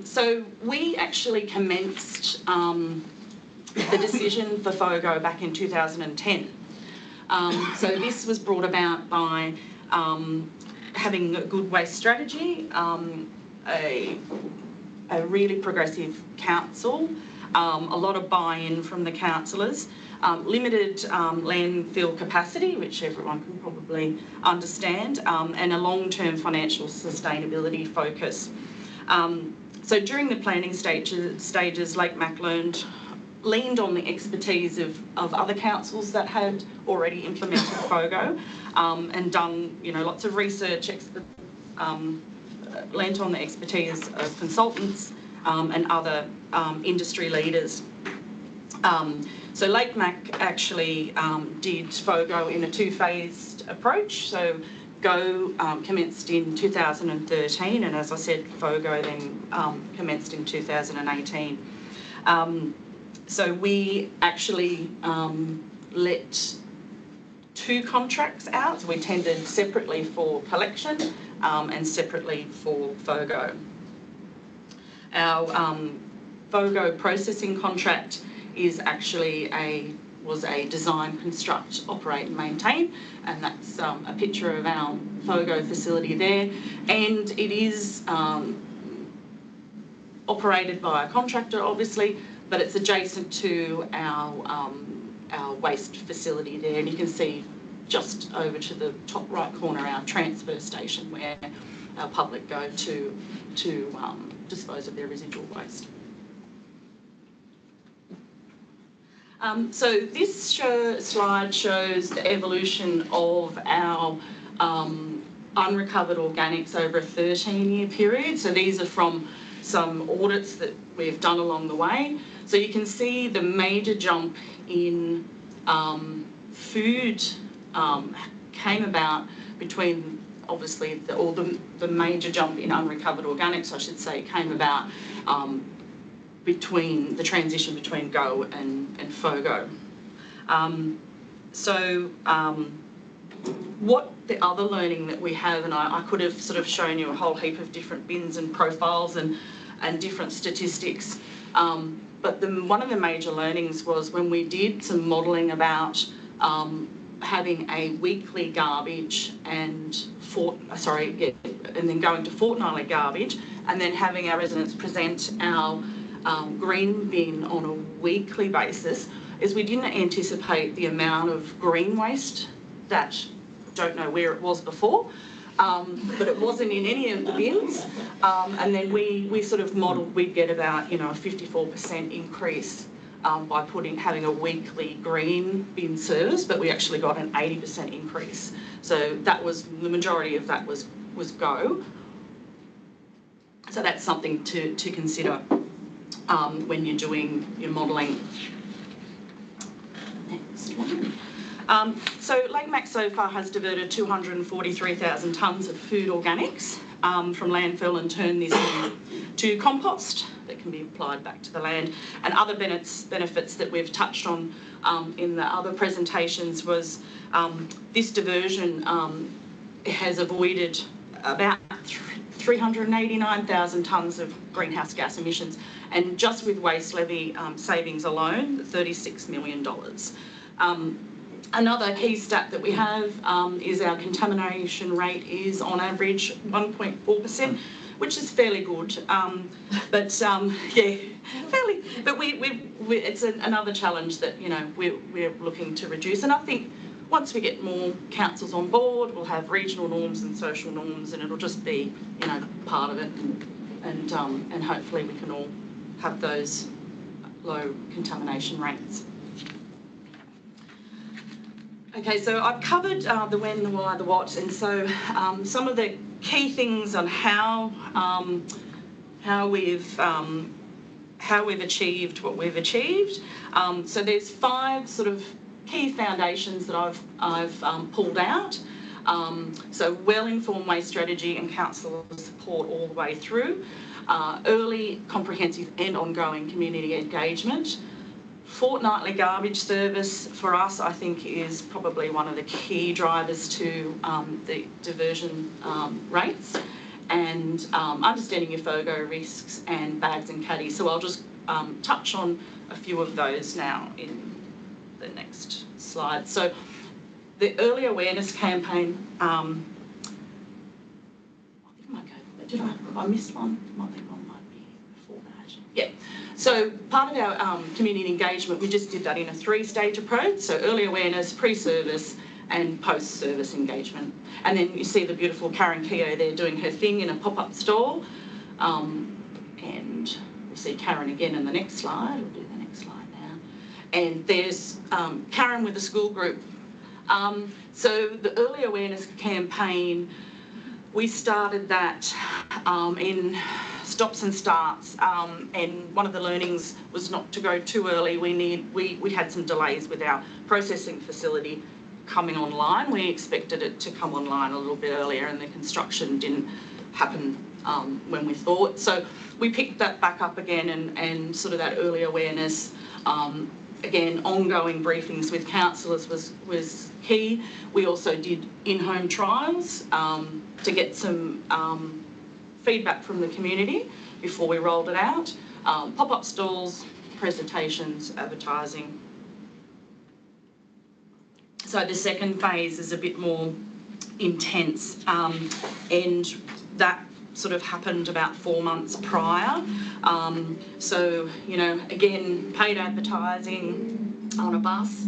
So we actually commenced the decision for FOGO back in 2010. So this was brought about by having a good waste strategy, a really progressive council, a lot of buy-in from the councillors, limited landfill capacity, which everyone can probably understand, and a long-term financial sustainability focus. So during the planning stages, Lake Mac leaned on the expertise of other councils that had already implemented FOGO and done, lots of research, lent on the expertise of consultants and other industry leaders. So Lake Mac actually did FOGO in a two-phased approach. So Go commenced in 2013, and as I said, FOGO then commenced in 2018. So we actually let 2 contracts out. So we tendered separately for collection and separately for FOGO. Our FOGO processing contract is actually was a design, construct, operate and maintain, and that's a picture of our FOGO facility there, and it is operated by a contractor obviously, but it's adjacent to our waste facility there, and you can see just over to the top right corner our transfer station where our public go to dispose of their residual waste. So this slide shows the evolution of our unrecovered organics over a 13-year period. So these are from some audits that we've done along the way. So you can see the major jump in food came about between, obviously, the major jump in unrecovered organics, I should say, came about between the transition between Go and FOGO. What the other learning that we have, and I could have sort of shown you a whole heap of different bins and profiles and different statistics, but one of the major learnings was when we did some modelling about having a weekly garbage and then going to fortnightly garbage, and then having our residents present our green bin on a weekly basis, is we didn't anticipate the amount of green waste that, don't know where it was before, but it wasn't in any of the bins, and then we sort of modelled we'd get about a 54% increase by having a weekly green bin service, but we actually got an 80% increase. So that was, the majority of that was Go. So that's something to consider when you're doing your modelling. Next one. So Lake Mac so far has diverted 243,000 tonnes of food organics from landfill and turned this into compost that can be applied back to the land. And other benefits that we've touched on in the other presentations was this diversion has avoided about 389,000 tonnes of greenhouse gas emissions, and just with waste levy savings alone, $36 million. Another key stat that we have is our contamination rate is on average 1.4%, which is fairly good. Yeah, fairly. But it's another challenge that we're looking to reduce. And I think once we get more councils on board, we'll have regional norms and social norms, and it'll just be part of it. And hopefully we can all have those low contamination rates. Okay, so I've covered the when, the why, the what, and so some of the key things on how we've achieved what we've achieved. So there's 5 sort of key foundations that I've pulled out. So well-informed waste strategy and council support all the way through. Early, comprehensive and ongoing community engagement. Fortnightly garbage service for us, I think, is probably one of the key drivers to the diversion rates, and understanding your FOGO risks and bags and caddies. So I'll just touch on a few of those now in the next slide. So the early awareness campaign, I think I might go, did I miss one? I think one might be before that. Yeah. So part of our community engagement, we just did that in a 3-stage approach. So early awareness, pre-service and post-service engagement. And then you see the beautiful Karen Keogh there doing her thing in a pop-up store. And we'll see Karen again in the next slide. We'll do the next slide now. And there's Karen with the school group. So the early awareness campaign, we started that in stops and starts, and one of the learnings was not to go too early. We had some delays with our processing facility coming online. We expected it to come online a little bit earlier, and the construction didn't happen when we thought. So we picked that back up again, and sort of that early awareness. Again, ongoing briefings with councillors was key. We also did in-home trials to get some feedback from the community before we rolled it out. Pop-up stalls, presentations, advertising. So the second phase is a bit more intense, and that sort of happened about 4 months prior. So, you know, again, paid advertising on a bus.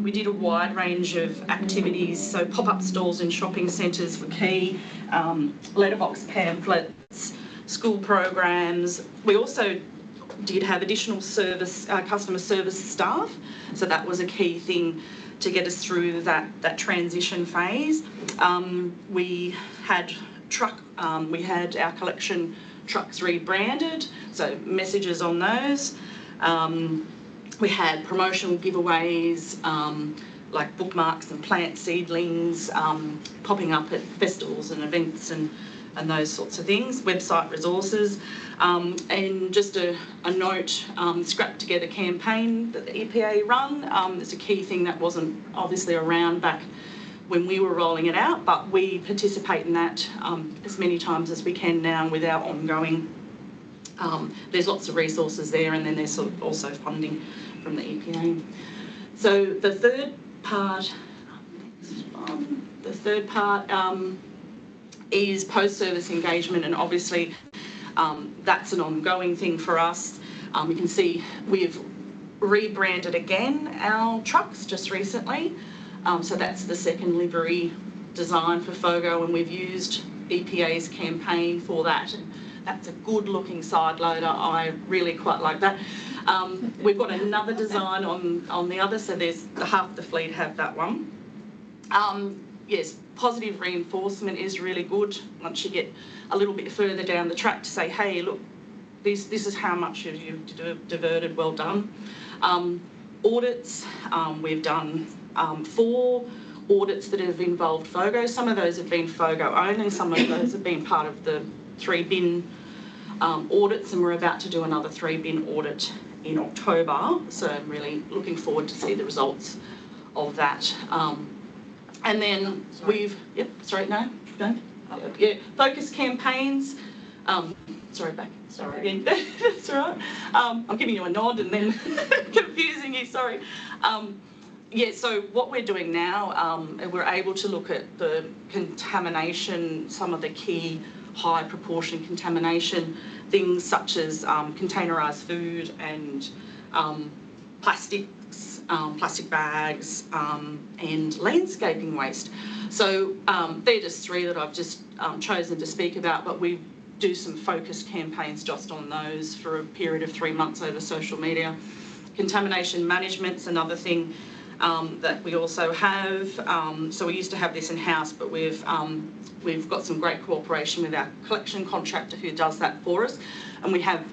We did a wide range of activities, so pop-up stalls in shopping centres were key, letterbox pamphlets, school programs. We also did have additional service, customer service staff, so that was a key thing to get us through that transition phase. We had our collection trucks rebranded, so messages on those. We had promotional giveaways, like bookmarks and plant seedlings, popping up at festivals and events and those sorts of things, website resources. And just a note, Scrap Together campaign that the EPA run, it's a key thing that wasn't obviously around back when we were rolling it out, but we participate in that as many times as we can now with our ongoing. There's lots of resources there, and then there's also funding from the EPA. So the third part, is post-service engagement, and obviously that's an ongoing thing for us. You can see we've rebranded again our trucks just recently. So that's the second livery design for FOGO, and we've used EPA's campaign for that. And that's a good looking side loader. I really quite like that. We've got another design on the other, so there's half the fleet have that one. Yes, positive reinforcement is really good once you get a little bit further down the track to say, hey, look, this is how much you've diverted, well done. Audits, we've done 4 audits that have involved FOGO. Some of those have been FOGO only, some of those have been part of the 3-bin audits, and we're about to do another 3-bin audit in October. So I'm really looking forward to see the results of that. And then focus campaigns. Sorry, back. Sorry again. That's all right. I'm giving you a nod and then confusing you, sorry. Yeah, so what we're doing now, we're able to look at the contamination, some of the key high proportion contamination, things such as containerised food and plastics, plastic bags, and landscaping waste. So they're just 3 that I've just chosen to speak about, but we do some focused campaigns just on those for a period of 3 months over social media. Contamination management's another thing that we also have. So we used to have this in-house, but we've got some great cooperation with our collection contractor who does that for us, and we have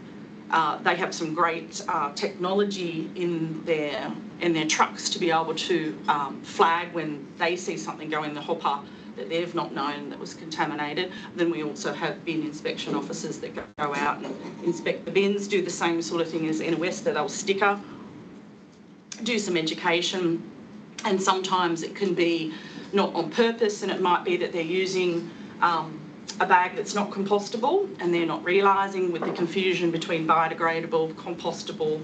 they have some great technology in their trucks to be able to flag when they see something go in the hopper that they've not known that was contaminated. Then we also have bin inspection officers that go out and inspect the bins, do the same sort of thing as in a Wester, they'll sticker, do some education, and sometimes it can be not on purpose, and it might be that they're using a bag that's not compostable and they're not realising with the confusion between biodegradable, compostable.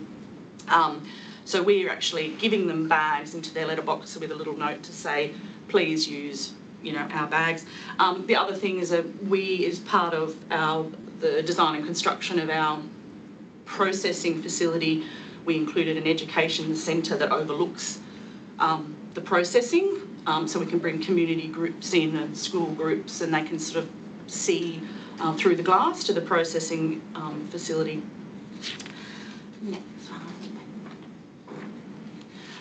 So we're actually giving them bags into their letterbox with a little note to say, please use, you know, our bags. The other thing is that we, as part of the design and construction of our processing facility, we included an education centre that overlooks the processing, so we can bring community groups in and school groups, and they can sort of see through the glass to the processing facility. Next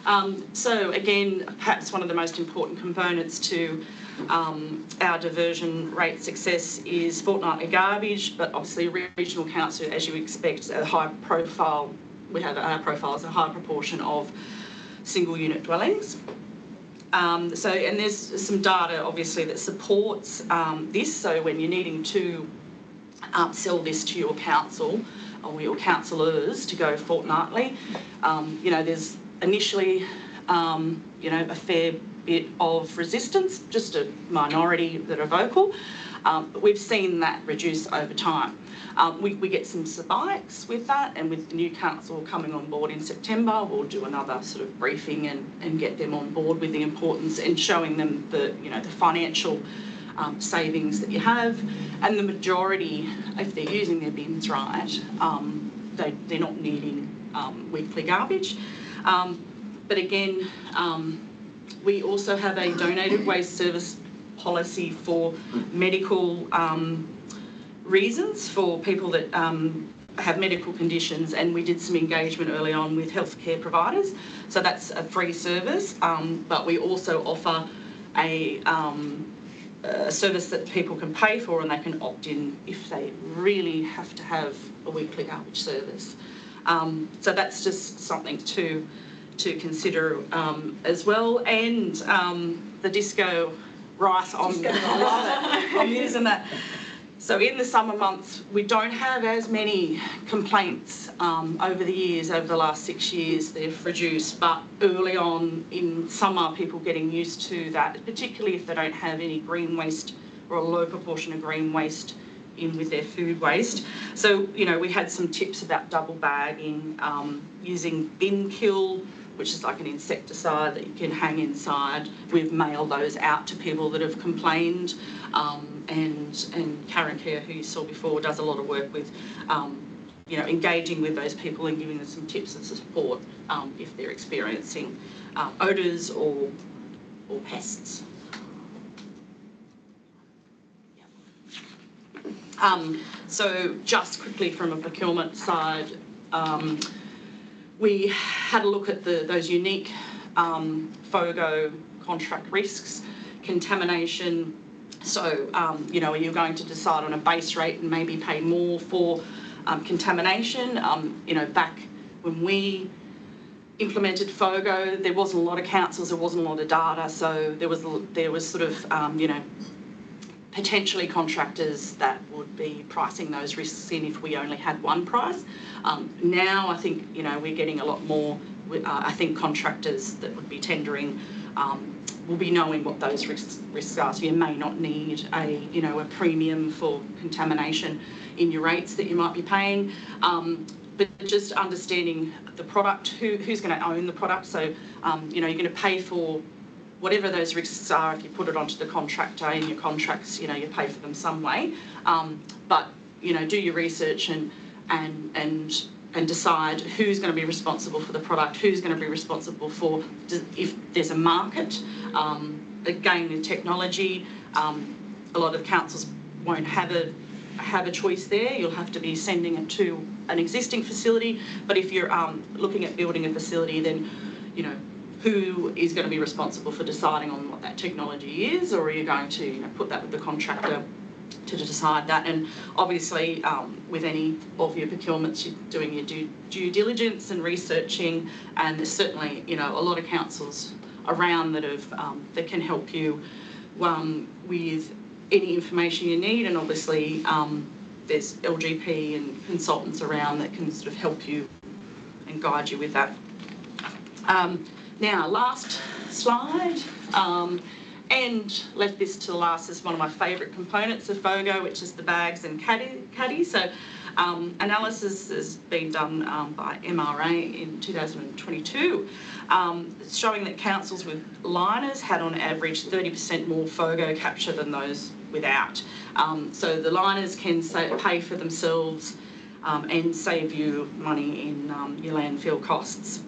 one. So again, perhaps one of the most important components to our diversion rate success is fortnightly garbage, but obviously regional council, as you expect, a high profile, we have our profile as a high proportion of single unit dwellings. And there's some data obviously that supports this. So when you're needing to sell this to your council or your councillors to go fortnightly, you know, there's initially, you know, a fair bit of resistance, just a minority that are vocal, but we've seen that reduce over time. We get some spikes with that, and with the new council coming on board in September, we'll do another sort of briefing and get them on board with the importance and showing them the, you know, the financial savings that you have. And the majority, if they're using their bins right, they're not needing weekly garbage. But again, we also have a donated waste service policy for medical reasons for people that have medical conditions, and we did some engagement early on with healthcare providers. So that's a free service, but we also offer a service that people can pay for, and they can opt in if they really have to have a weekly garbage service. So that's just something to consider as well. And the disco rice, I love it. I'm using that. So in the summer months, we don't have as many complaints over the years, over the last 6 years, they've reduced, but early on in summer, people getting used to that, particularly if they don't have any green waste or a low proportion of green waste in with their food waste. So, you know, we had some tips about double bagging, using bin kill, which is like an insecticide that you can hang inside. We've mailed those out to people that have complained, and Karen Kerr, who you saw before, does a lot of work with, you know, engaging with those people and giving them some tips and support if they're experiencing odours or pests. So just quickly from a procurement side, we had a look at those unique FOGO contract risks, contamination. So, you know, are you going to decide on a base rate and maybe pay more for contamination? You know, back when we implemented FOGO, there wasn't a lot of councils, there wasn't a lot of data, so there was sort of, you know, potentially contractors that would be pricing those risks in if we only had one price. Now I think, you know, we're getting a lot more, I think contractors that would be tendering will be knowing what those risks are. So you may not need a, you know, a premium for contamination in your rates that you might be paying, but just understanding the product, who's going to own the product. So, you know, you're going to pay for whatever those risks are. If you put it onto the contractor in your contracts, you know, you pay for them some way. But, you know, do your research and decide who's going to be responsible for the product, who's going to be responsible for, if there's a market. Again, with technology, a lot of councils won't have a choice there. You'll have to be sending it to an existing facility. But if you're looking at building a facility, then, you know, who is going to be responsible for deciding on what that technology is, or are you going to, you know, put that with the contractor to decide that? And obviously, with any of your procurements, you're doing your due diligence and researching, and there's certainly, you know, a lot of councils around that have that can help you with any information you need, and obviously there's LGP and consultants around that can sort of help you and guide you with that. Now, last slide, and left this to the last as one of my favourite components of FOGO, which is the bags and caddies. So analysis has been done by MRA in 2022, showing that councils with liners had on average 30% more FOGO capture than those without. So the liners can pay for themselves and save you money in your landfill costs.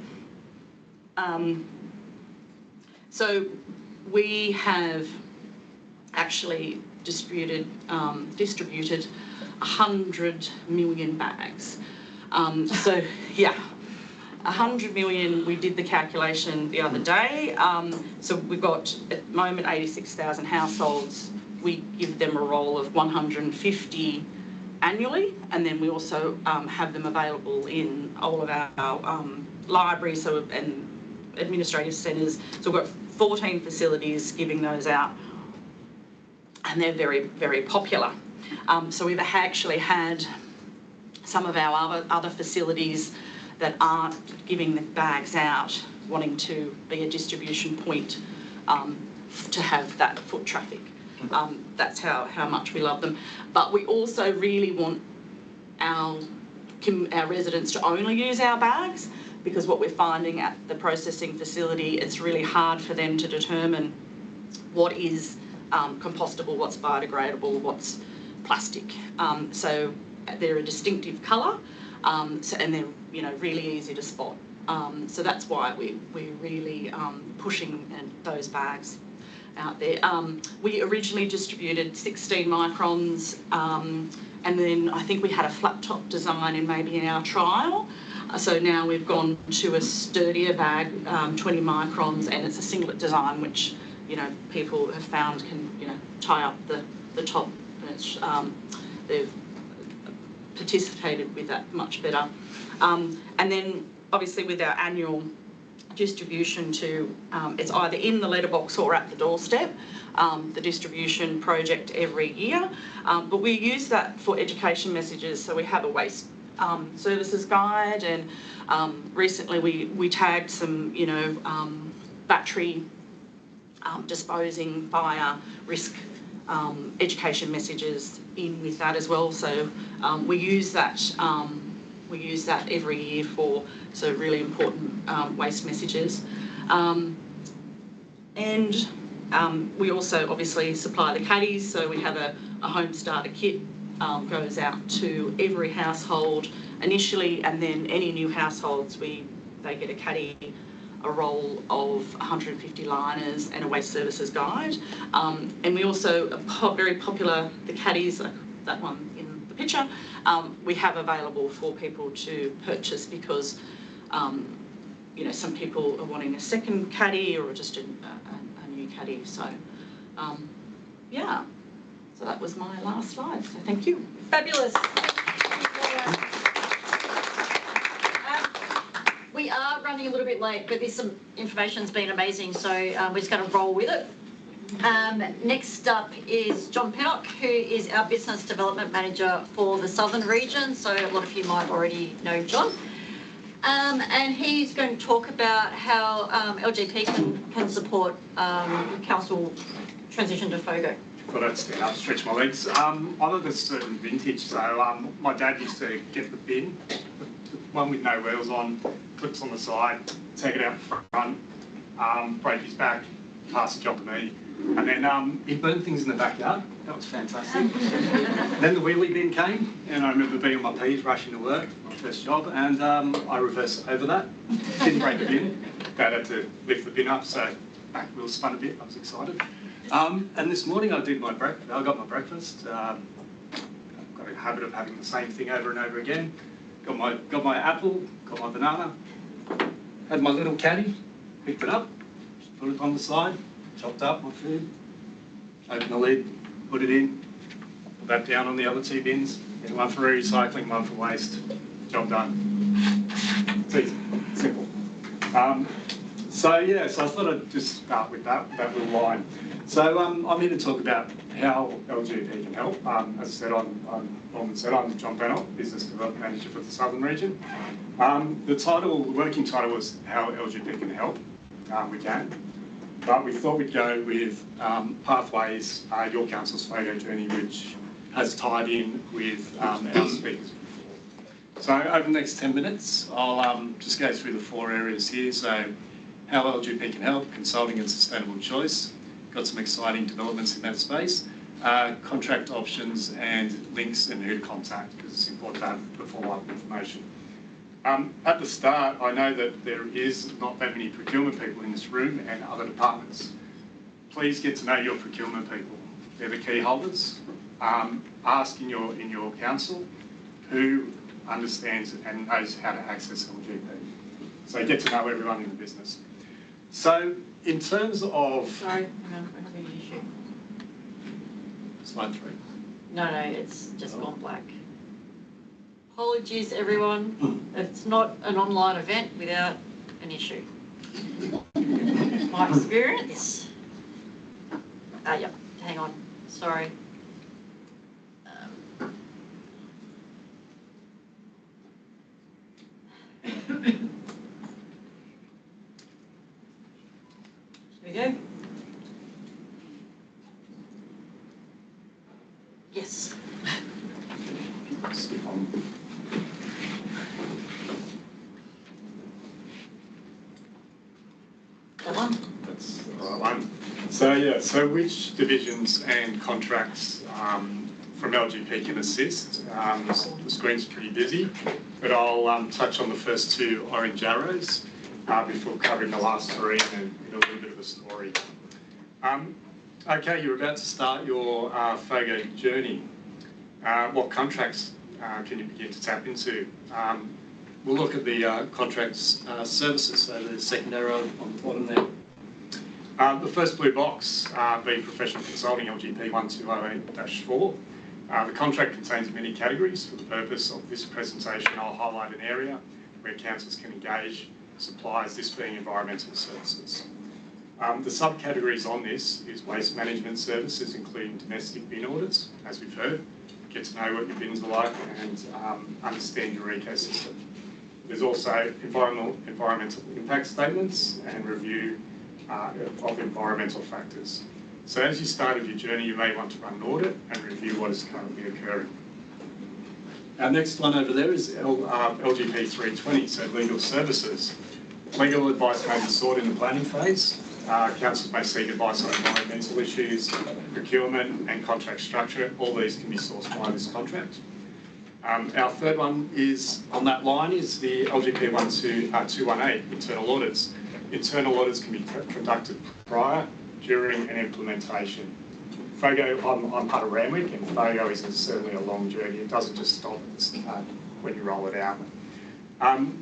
So we have actually distributed 100 million bags. So yeah, 100 million, we did the calculation the other day. So we've got at the moment 86,000 households. We give them a roll of 150 annually, and then we also have them available in all of our libraries and administrative centres. So we've got 14 facilities giving those out, and they're very, very popular. So we've actually had some of our other facilities that aren't giving the bags out wanting to be a distribution point to have that foot traffic. That's how much we love them. But we also really want our residents to only use our bags, because what we're finding at the processing facility, it's really hard for them to determine what is compostable, what's biodegradable, what's plastic. So they're a distinctive colour, and they're really easy to spot. So that's why we're really pushing those bags out there. We originally distributed 16 microns, and then I think we had a flat top design in our trial. So now we've gone to a sturdier bag, 20 microns, and it's a singlet design, which people have found can tie up the top. And it's, they've participated with that much better. And then obviously with our annual distribution to, it's either in the letterbox or at the doorstep, the distribution project every year. But we use that for education messages. So we have a waste services guide, and recently we tagged some, battery disposing fire risk education messages in with that as well. So we use that every year for really important waste messages. And we also obviously supply the caddies, so we have a home starter kit, goes out to every household initially, and then any new households they get a caddy, a roll of 150 liners and a waste services guide. And we also are very popular, the caddies, like that one in the picture, we have available for people to purchase because some people are wanting a second caddy or just a new caddy. So yeah, so that was my last slide, so thank you. Fabulous. We are running a little bit late, but this information's been amazing, so we're just going to roll with it. Next up is John Pennock, who is our Business Development Manager for the Southern region, so a lot of you might already know John. And he's going to talk about how LGP can support council transition to FOGO. Well, that's stand up, stretch my legs. I'm of a certain vintage, so my dad used to get the bin, the one with no wheels on, clips on the side, take it out the front, break his back, pass the job to me, and then he'd burn things in the backyard. That was fantastic. Then the wheelie bin came, and I remember being on my P's rushing to work, my first job, and I reversed over that. Didn't break the bin. Dad had to lift the bin up, so back wheels spun a bit. I was excited. And this morning I did my breakfast. I got my breakfast. I've got a habit of having the same thing over and over again. Got my apple, got my banana, had my little caddy, picked it up, just put it on the side, chopped up my food, open the lid, put it in, put that down on the other two bins, get one for recycling, one for waste, job done. It's easy, simple. So I thought I'd just start with that little line. So I'm here to talk about how LGP can help. As I said, I'm John Bennett, Business Development Manager for the Southern Region. The working title was How LGP Can Help. We can. But we thought we'd go with Pathways, Your Council's FOGO Journey, which has tied in with our speakers before. So over the next 10 minutes, I'll just go through the 4 areas here. So how LGP can help, consulting and sustainable choice. Got some exciting developments in that space. Contract options and links and who to contact, because it's important to have the follow-up information. At the start, I know that there is not that many procurement people in this room and other departments. Please get to know your procurement people. They're the key holders. Ask in your council who understands and knows how to access LGP. So get to know everyone in the business. So in terms of... Sorry, we're having an issue. Slide 3. No, it's just gone black. Apologies, everyone. It's not an online event without an issue. My experience. Yep, hang on, sorry. Here we go. Yes. Skip on. That one? That's the right one. So which divisions and contracts from LGP can assist? The screen's pretty busy, but I'll touch on the first 2 orange arrows before covering the last 3 and a little bit of a story. Okay, you're about to start your FOGO journey. What contracts can you begin to tap into? We'll look at the contracts services, so the second arrow on the bottom there. The first blue box being professional consulting, LGP 1208-4. The contract contains many categories. For the purpose of this presentation, I'll highlight an area where councils can engage suppliers, this being environmental services. The subcategories on this is waste management services, including domestic bin audits, as we've heard. Get to know what your bins are like and understand your ecosystem. There's also environmental impact statements and review of environmental factors. So as you started your journey, you may want to run an audit and review what is currently occurring. Our next one over there is LGP 320, so legal services. Legal advice may be sought in the planning phase. Councils may seek advice on environmental issues, procurement and contract structure. All these can be sourced by this contract. Our third one is on that line is the LGP 218, internal audits. Internal audits can be conducted prior, during and implementation. FOGO, I'm part of Ramwick, and FOGO is certainly a long journey. It doesn't just stop when you roll it out.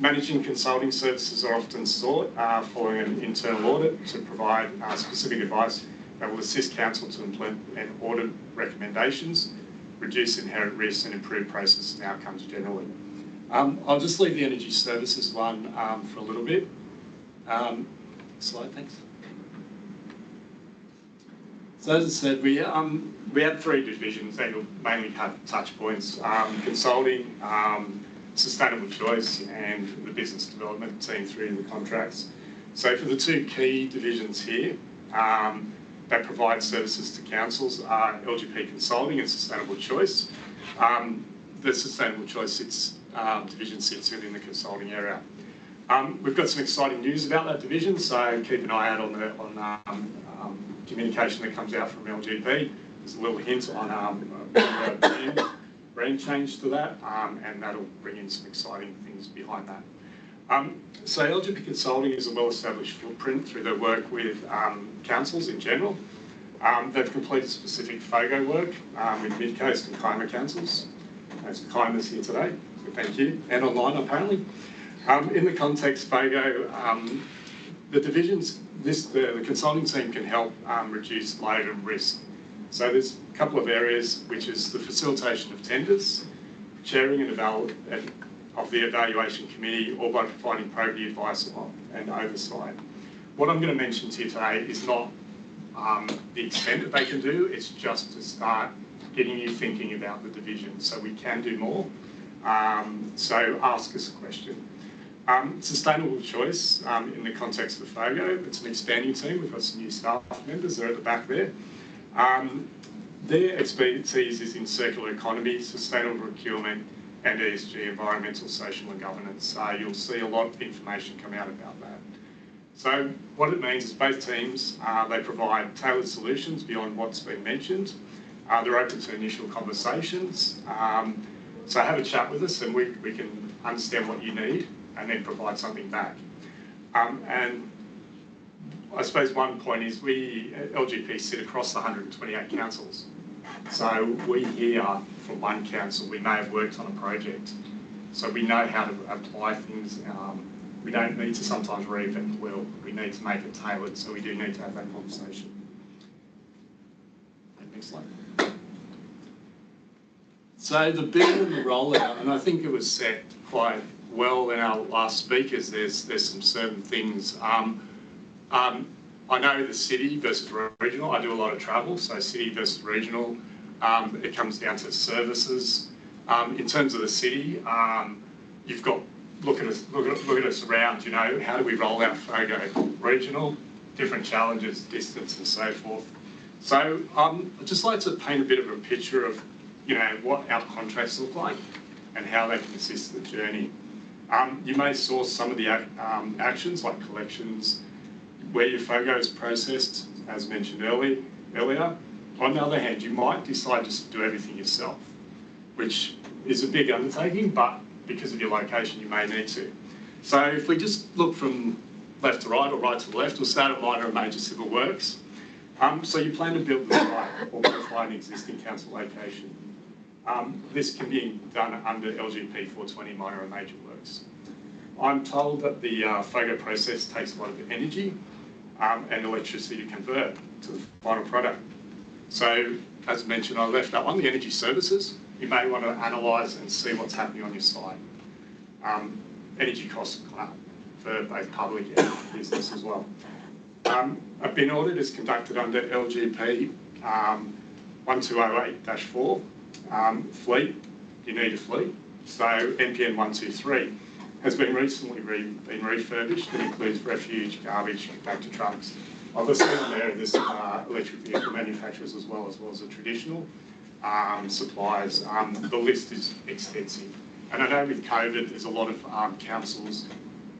Managing consulting services are often sought following an internal audit to provide specific advice that will assist council to implement and audit recommendations, reduce inherent risks and improve processes and outcomes generally. I'll just leave the energy services one for a little bit. Slide, thanks. So as I said, we have 3 divisions that will mainly have touch points, consulting, sustainable choice and the business development team through the contracts. So for the 2 key divisions here that provide services to councils are LGP Consulting and Sustainable Choice. The Sustainable Choice division sits within the consulting area. We've got some exciting news about that division, so keep an eye out on communication that comes out from LGP. There's a little hint on brand change to that, and that'll bring in some exciting things behind that. So LGP Consulting is a well-established footprint through their work with councils in general. They've completed specific FOGO work with Mid-Coast and Kima councils. There's Kima's here today, so thank you, and online apparently. In the context FOGO, the divisions, the consulting team can help reduce load and risk. So there's a couple of areas, which is the facilitation of tenders, chairing and of the evaluation committee, or by providing probity advice and oversight. what I'm going to mention to you today is not the extent that they can do, it's just to start getting you thinking about the division. So we can do more. So ask us a question. Sustainable choice in the context of FOGO, it's an expanding team. We've got some new staff members, they're at the back there. Their expertise is in circular economy, sustainable procurement, and ESG, environmental, social and governance. You'll see a lot of information come out about that. So what it means is both teams, they provide tailored solutions beyond what's been mentioned. They're open to initial conversations. So have a chat with us and we can understand what you need and then provide something back. And I suppose one point is we, LGP, sit across the 128 councils. So we hear from one council, we may have worked on a project. So we know how to apply things. We don't need to sometimes reinvent the wheel. We need to make it tailored. So we do need to have that conversation. Next slide. So the build and the rollout, and I think it was set quite well in our last speakers, there's some certain things. I know the city versus regional, I do a lot of travel, so city versus regional, it comes down to services. In terms of the city, you've got, look at us around, you know, how do we roll out FOGO? Regional, different challenges, distance and so forth. So I'd just like to paint a bit of a picture of, you know, what our contracts look like and how they can assist the journey. You may source some of the actions like collections, where your FOGO is processed, as mentioned earlier. On the other hand, you might decide just to do everything yourself, which is a big undertaking, but because of your location, you may need to. So if we just look from left to right or right to left, we'll start at minor and major civil works. So you plan to build the site or modify an existing council location. This can be done under LGP 420 minor and major works. I'm told that the FOGO process takes a lot of energy and electricity to convert to the final product. So, as mentioned, I left that one, the energy services. You may want to analyse and see what's happening on your site. Energy costs have gone up for both public and business as well. A bin audit is conducted under LGP 1208-4. Fleet, you need a fleet. So NPN 123 has been recently been refurbished. It includes refuge, garbage, compactor trucks. Obviously on there's electric vehicle manufacturers as well as the traditional suppliers. The list is extensive. And I know with COVID, there's a lot of councils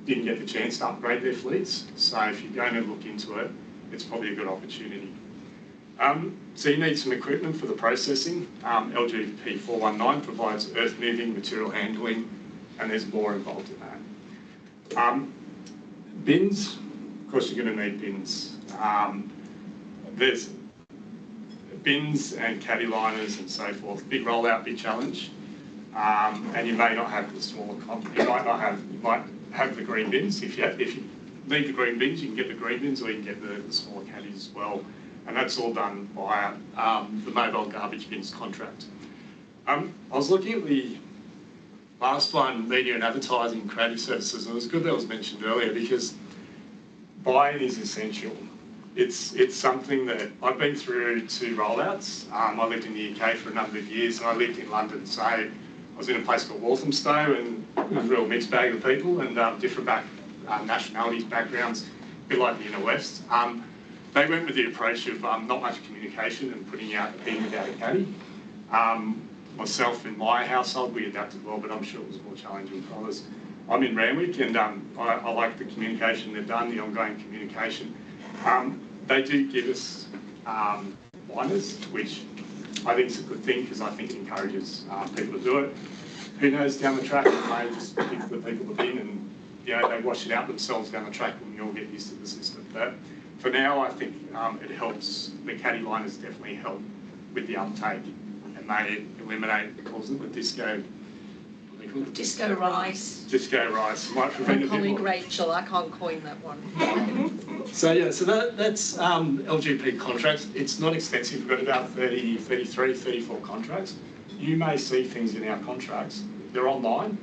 didn't get the chance to upgrade their fleets. So if you're going to look into it, it's probably a good opportunity. So you need some equipment for the processing. LGP 419 provides earth moving, material handling, and there's more involved in that. Bins, of course you're going to need bins. There's bins and caddy liners and so forth. Big rollout, big challenge. And you may not have the smaller, you might have the green bins. If you need the green bins, you can get the green bins or you can get the smaller caddies as well. And that's all done via the mobile garbage bins contract. I was looking at the last one, media and advertising, creative services, and it was good that was mentioned earlier because buying is essential. It's something that I've been through 2 rollouts. I lived in the UK for a number of years and I lived in London, so I was in a place called Walthamstow and it was a real mixed bag of people and different nationalities, backgrounds, a bit like the Inner West. They went with the approach of not much communication and putting out a bin without a caddy. Myself in my household, we adapted well, but I'm sure it was more challenging for others. I'm in Randwick and I like the communication they've done, the ongoing communication. They do give us liners, which I think is a good thing because I think it encourages people to do it. Who knows, down the track, they may just pick the people the bin and they wash it out themselves down the track and we all get used to the system. But for now, I think it helps, the caddy liners definitely help with the uptake and they eliminate, calls it the disco, Disco rice. Disco rice. Might prevent My colleague Rachel, I can't coin that one. So yeah, so that's LGP contracts. It's not extensive. We've got about 30, 33, 34 contracts. You may see things in our contracts. They're online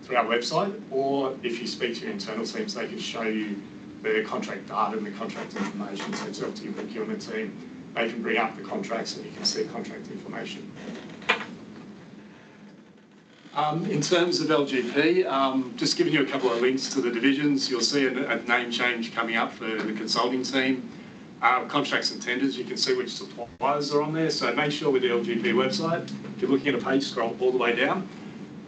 through our website, or if you speak to your internal teams, they can show you the contract data and the contract information. So it's up to your procurement team. They can bring up the contracts and you can see contract information. In terms of LGP, just giving you a couple of links to the divisions. You'll see a name change coming up for the consulting team. Contracts and tenders, you can see which suppliers are on there. So make sure with the LGP website, if you're looking at a page, scroll all the way down.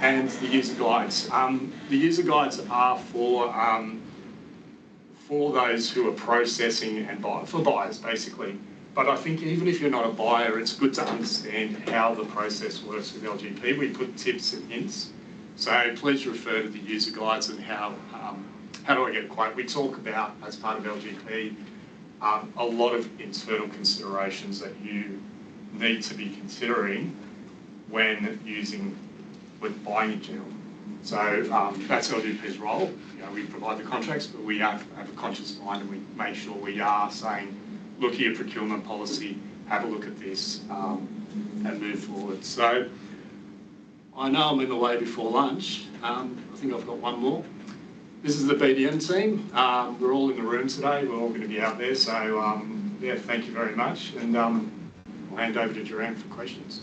And the user guides. The user guides are for those who are processing and for buyers, basically. But I think even if you're not a buyer, it's good to understand how the process works with LGP. We put tips and hints. So please refer to the user guides and how do I get a quote. We talk about, as part of LGP, a lot of internal considerations that you need to be considering when buying in general. So that's LGP's role. You know, we provide the contracts, but we have a conscious mind and we make sure we are saying, look here, procurement policy, have a look at this and move forward. So I know I'm in the way before lunch. I think I've got one more. This is the BDM team. We're all in the room today. We're all going to be out there. So yeah, thank you very much. And I'll hand over to Joanne for questions.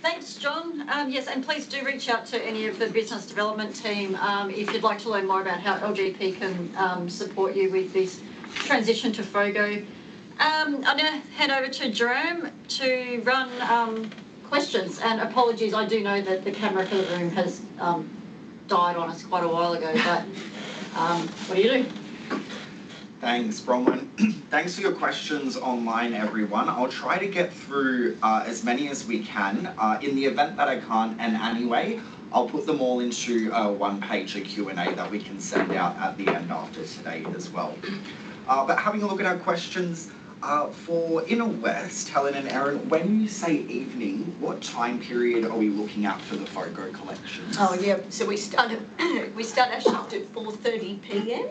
Thanks, John. Yes, and please do reach out to any of the business development team if you'd like to learn more about how LGP can support you with this transition to FOGO. I'm going to hand over to Jerome to run questions. And apologies, I do know that the camera for the room has died on us quite a while ago, but what do you do? Thanks, Bronwyn. Thanks for your questions online, everyone. I'll try to get through as many as we can. In the event that I can't, and anyway, I'll put them all into a one-pager Q&A that we can send out at the end after today as well. But having a look at our questions, for Inner West, Helen and Erin, when you say evening, what time period are we looking at for the FOGO collections? Oh yeah, so we start our shift at 4:30 p.m.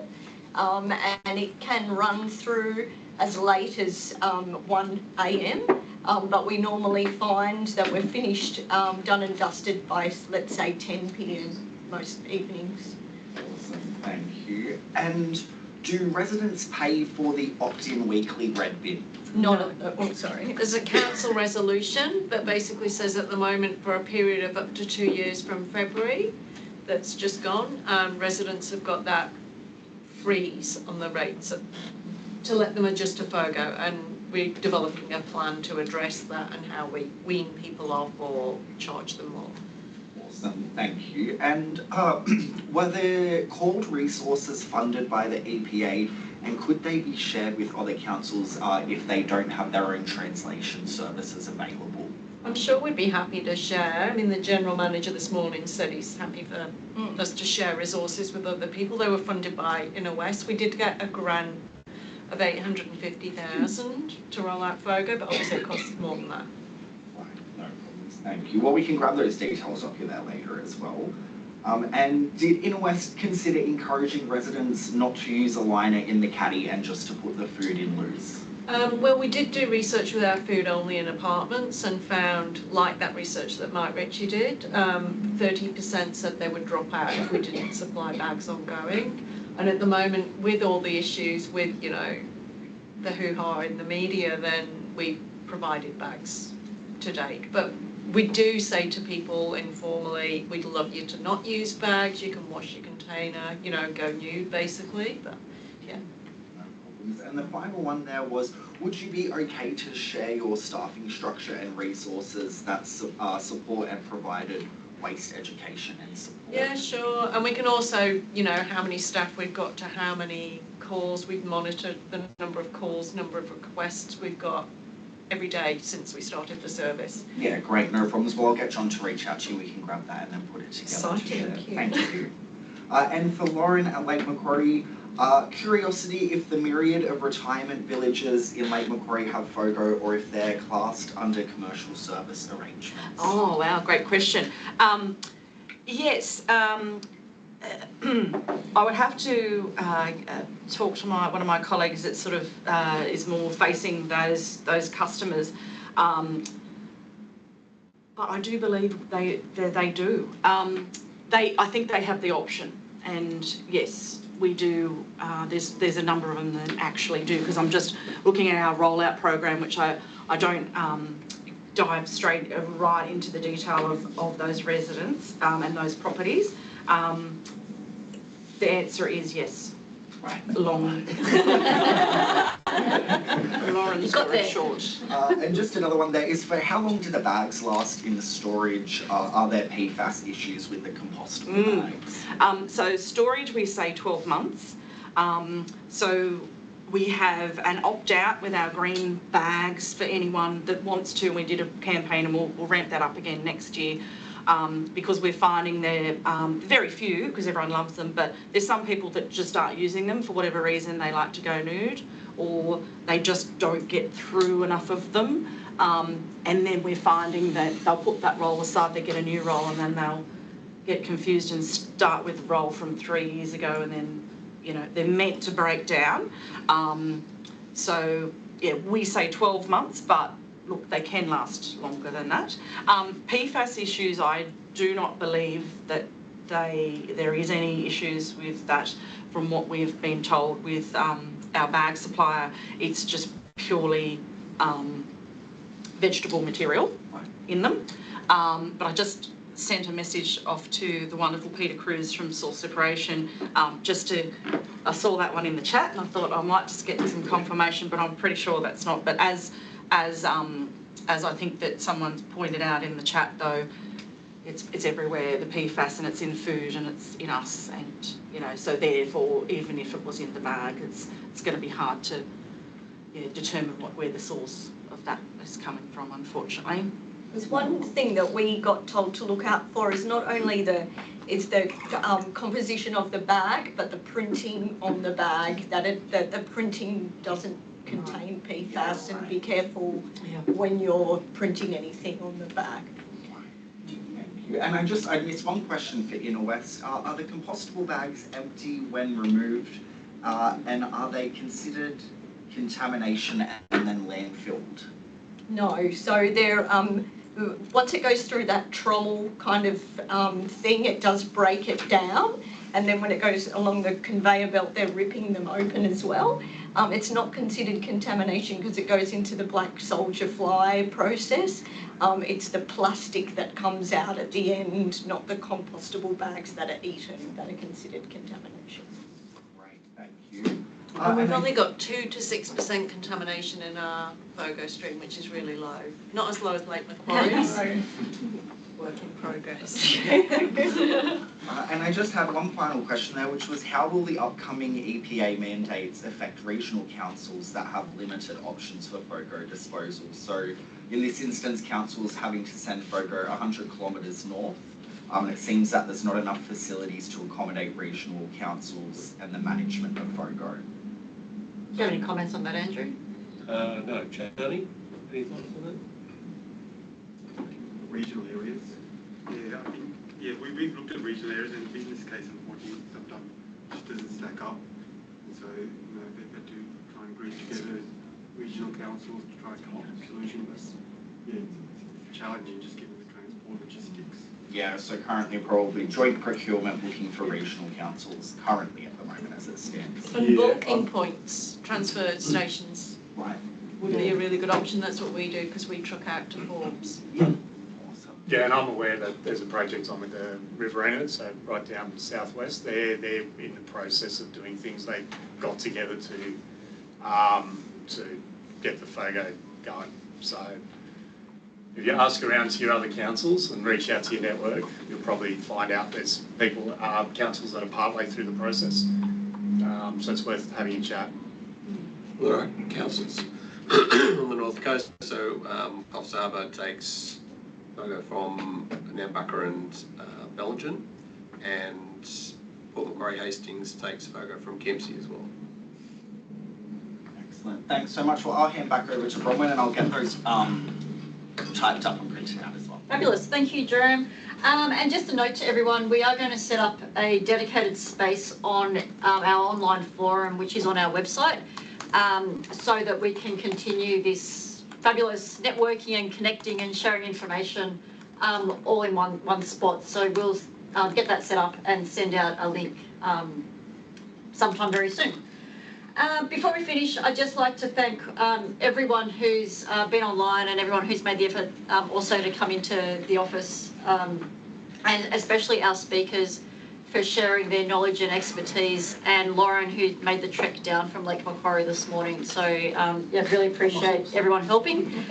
And it can run through as late as 1 a.m. But we normally find that we're finished, done and dusted by, let's say, 10 p.m. most evenings. Awesome, thank you. And do residents pay for the opt-in weekly red bin? Sorry. There's a council resolution that basically says at the moment for a period of up to 2 years from February, that's just gone, residents have got that freeze on the rates to let them adjust to FOGO, and we're developing a plan to address that and how we wean people off or charge them more. Awesome, thank you. And were there called resources funded by the EPA, and could they be shared with other councils if they don't have their own translation services available? I'm sure we'd be happy to share. I mean, the general manager this morning said he's happy for us to share resources with other people. They were funded by Inner West. We did get a grant of $850,000 to roll out FOGO, but obviously it costs more than that. Right, no problems, thank you. Well, we can grab those details off you there later as well. And did Inner West consider encouraging residents not to use a liner in the caddy and just to put the food in loose? Well, we did do research with our food only in apartments and found, like that research that Mike Ritchie did, 30% said they would drop out if we didn't supply bags ongoing. And at the moment, with all the issues with, you know, the hoo-ha in the media, then we provided bags to date. But we do say to people informally, we'd love you to not use bags, you can wash your container, you know, go nude basically, but yeah. And the final one there was, would you be okay to share your staffing structure and resources that support and provided waste education and support? Yeah, sure. And we can also, you know, how many staff we've got to how many calls. We've monitored the number of calls, number of requests we've got every day since we started the service. Yeah, great, no problems. Well, I'll get John to reach out to you. We can grab that and then put it together. Exciting. Thank you. And for Lauren at Lake Macquarie, curiosity if the myriad of retirement villages in Lake Macquarie have FOGO or if they're classed under commercial service arrangements. Oh, wow, great question. Yes, I would have to talk to one of my colleagues that sort of is more facing those customers. but I do believe they do. I think they have the option, and yes, we do. There's a number of them that actually do, because I'm just looking at our rollout program, which I don't dive straight right into the detail of those residents and those properties. The answer is yes. Right. Long. Lauren's got it short. And just another one there is, for how long do the bags last in the storage? Are there PFAS issues with the compostable bags? So storage, we say 12 months. So we have an opt-out with our green bags for anyone that wants to. We did a campaign, and we'll ramp that up again next year. Because we're finding they're very few, because everyone loves them, but there's some people that just aren't using them for whatever reason. They like to go nude, or they just don't get through enough of them. And then we're finding that they'll put that roll aside, they get a new roll, and then they'll get confused and start with the roll from 3 years ago, and then, you know, they're meant to break down. So yeah, we say 12 months, but look, they can last longer than that. PFAS issues, I do not believe that there is any issues with that from what we've been told with our bag supplier. It's just purely vegetable material in them. But I just sent a message off to the wonderful Peter Cruz from Source Separation, I saw that one in the chat, and I thought I might just get some confirmation, but I'm pretty sure that's not. But as I think that someone's pointed out in the chat, though, it's everywhere, the PFAS, and it's in food, and it's in us, and, you know, so therefore, even if it was in the bag, it's going to be hard to determine where the source of that is coming from, unfortunately. There's one thing that we got told to look out for is not only the composition of the bag, but the printing on the bag, that the printing doesn't contain PFAS, and be careful when you're printing anything on the bag. And I missed one question for Inner West. Are the compostable bags empty when removed, and are they considered contamination and then landfilled? No, so they're once it goes through that trommel kind of thing, it does break it down, and then when it goes along the conveyor belt, they're ripping them open as well. It's not considered contamination because it goes into the black soldier fly process. It's the plastic that comes out at the end, not the compostable bags that are eaten, that are considered contamination. Great, thank you. And we've only got 2 to 6% contamination in our FOGO stream, which is really low. Not as low as Lake Macquarie's. Work in progress. And I just had one final question there, which was, how will the upcoming EPA mandates affect regional councils that have limited options for FOGO disposal? So in this instance, councils having to send FOGO 100 kilometres north. It seems that there's not enough facilities to accommodate regional councils and the management of FOGO. Do you have any comments on that, Andrew? No, Charlie, any thoughts on Regional areas. Yeah, I think, we've looked at regional areas, and the business case, unfortunately, sometimes just doesn't stack up. And so, you know, they've had to try and group together regional councils to try and come up with a solution. But yeah, it's challenging just given the transport logistics. Yeah, so currently probably joint procurement looking for regional councils currently at the moment as it stands. And bulking points, transfer stations. Right. Would be a really good option. That's what we do, because we truck out to Forbes. Yeah. Awesome. Yeah, and I'm aware that there's a project on with the Riverina, so right down southwest. They're in the process of doing things. They got together to get the FOGO going. So if you ask around to your other councils and reach out to your network, you'll probably find out there's councils that are partway through the process. So it's worth having a chat. All right, councils on the north coast. So Coffs Harbour takes FOGO from Nambucca and Belgian, and Port Macquarie Hastings takes FOGO from Kempsey as well. Excellent. Thanks so much. Well, I'll hand back over to Bronwyn, and I'll get those typed up and printed out as well. Fabulous, thank you, Jerome. And just a note to everyone, we are going to set up a dedicated space on our online forum, which is on our website, so that we can continue this fabulous networking and connecting and sharing information all in one spot. So we'll get that set up and send out a link sometime very soon. Before we finish, I'd just like to thank everyone who's been online and everyone who's made the effort also to come into the office, and especially our speakers for sharing their knowledge and expertise, and Lauren, who made the trek down from Lake Macquarie this morning. So yeah, really appreciate everyone helping.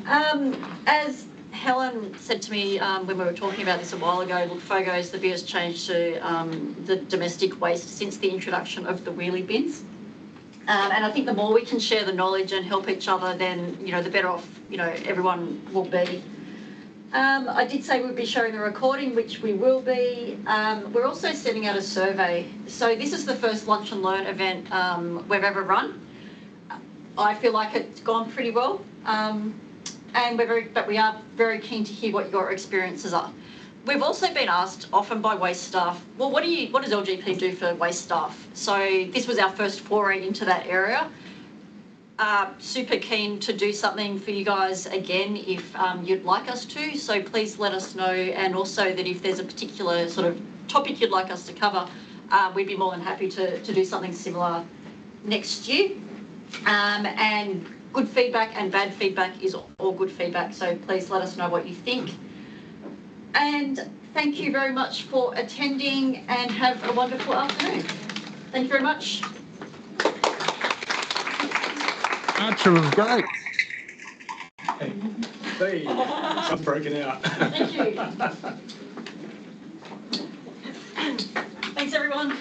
As Helen said to me when we were talking about this a while ago, look, FOGO is the biggest change to the domestic waste since the introduction of the wheelie bins. And I think the more we can share the knowledge and help each other, then, you know, the better off, you know, everyone will be. I did say we'd be showing the recording, which we will be. We're also sending out a survey. So this is the first Lunch and Learn event we've ever run. I feel like it's gone pretty well. And we are very keen to hear what your experiences are. We've also been asked often by waste staff, well, what does LGP do for waste staff? So this was our first foray into that area. Super keen to do something for you guys again if you'd like us to, so please let us know, and also that if there's a particular sort of topic you'd like us to cover, we'd be more than happy to do something similar next year. And good feedback and bad feedback is all good feedback, so please let us know what you think. And thank you very much for attending, and have a wonderful afternoon. Thank you very much. That was great. Hey, I'm broken out. Thank you. Thanks, everyone.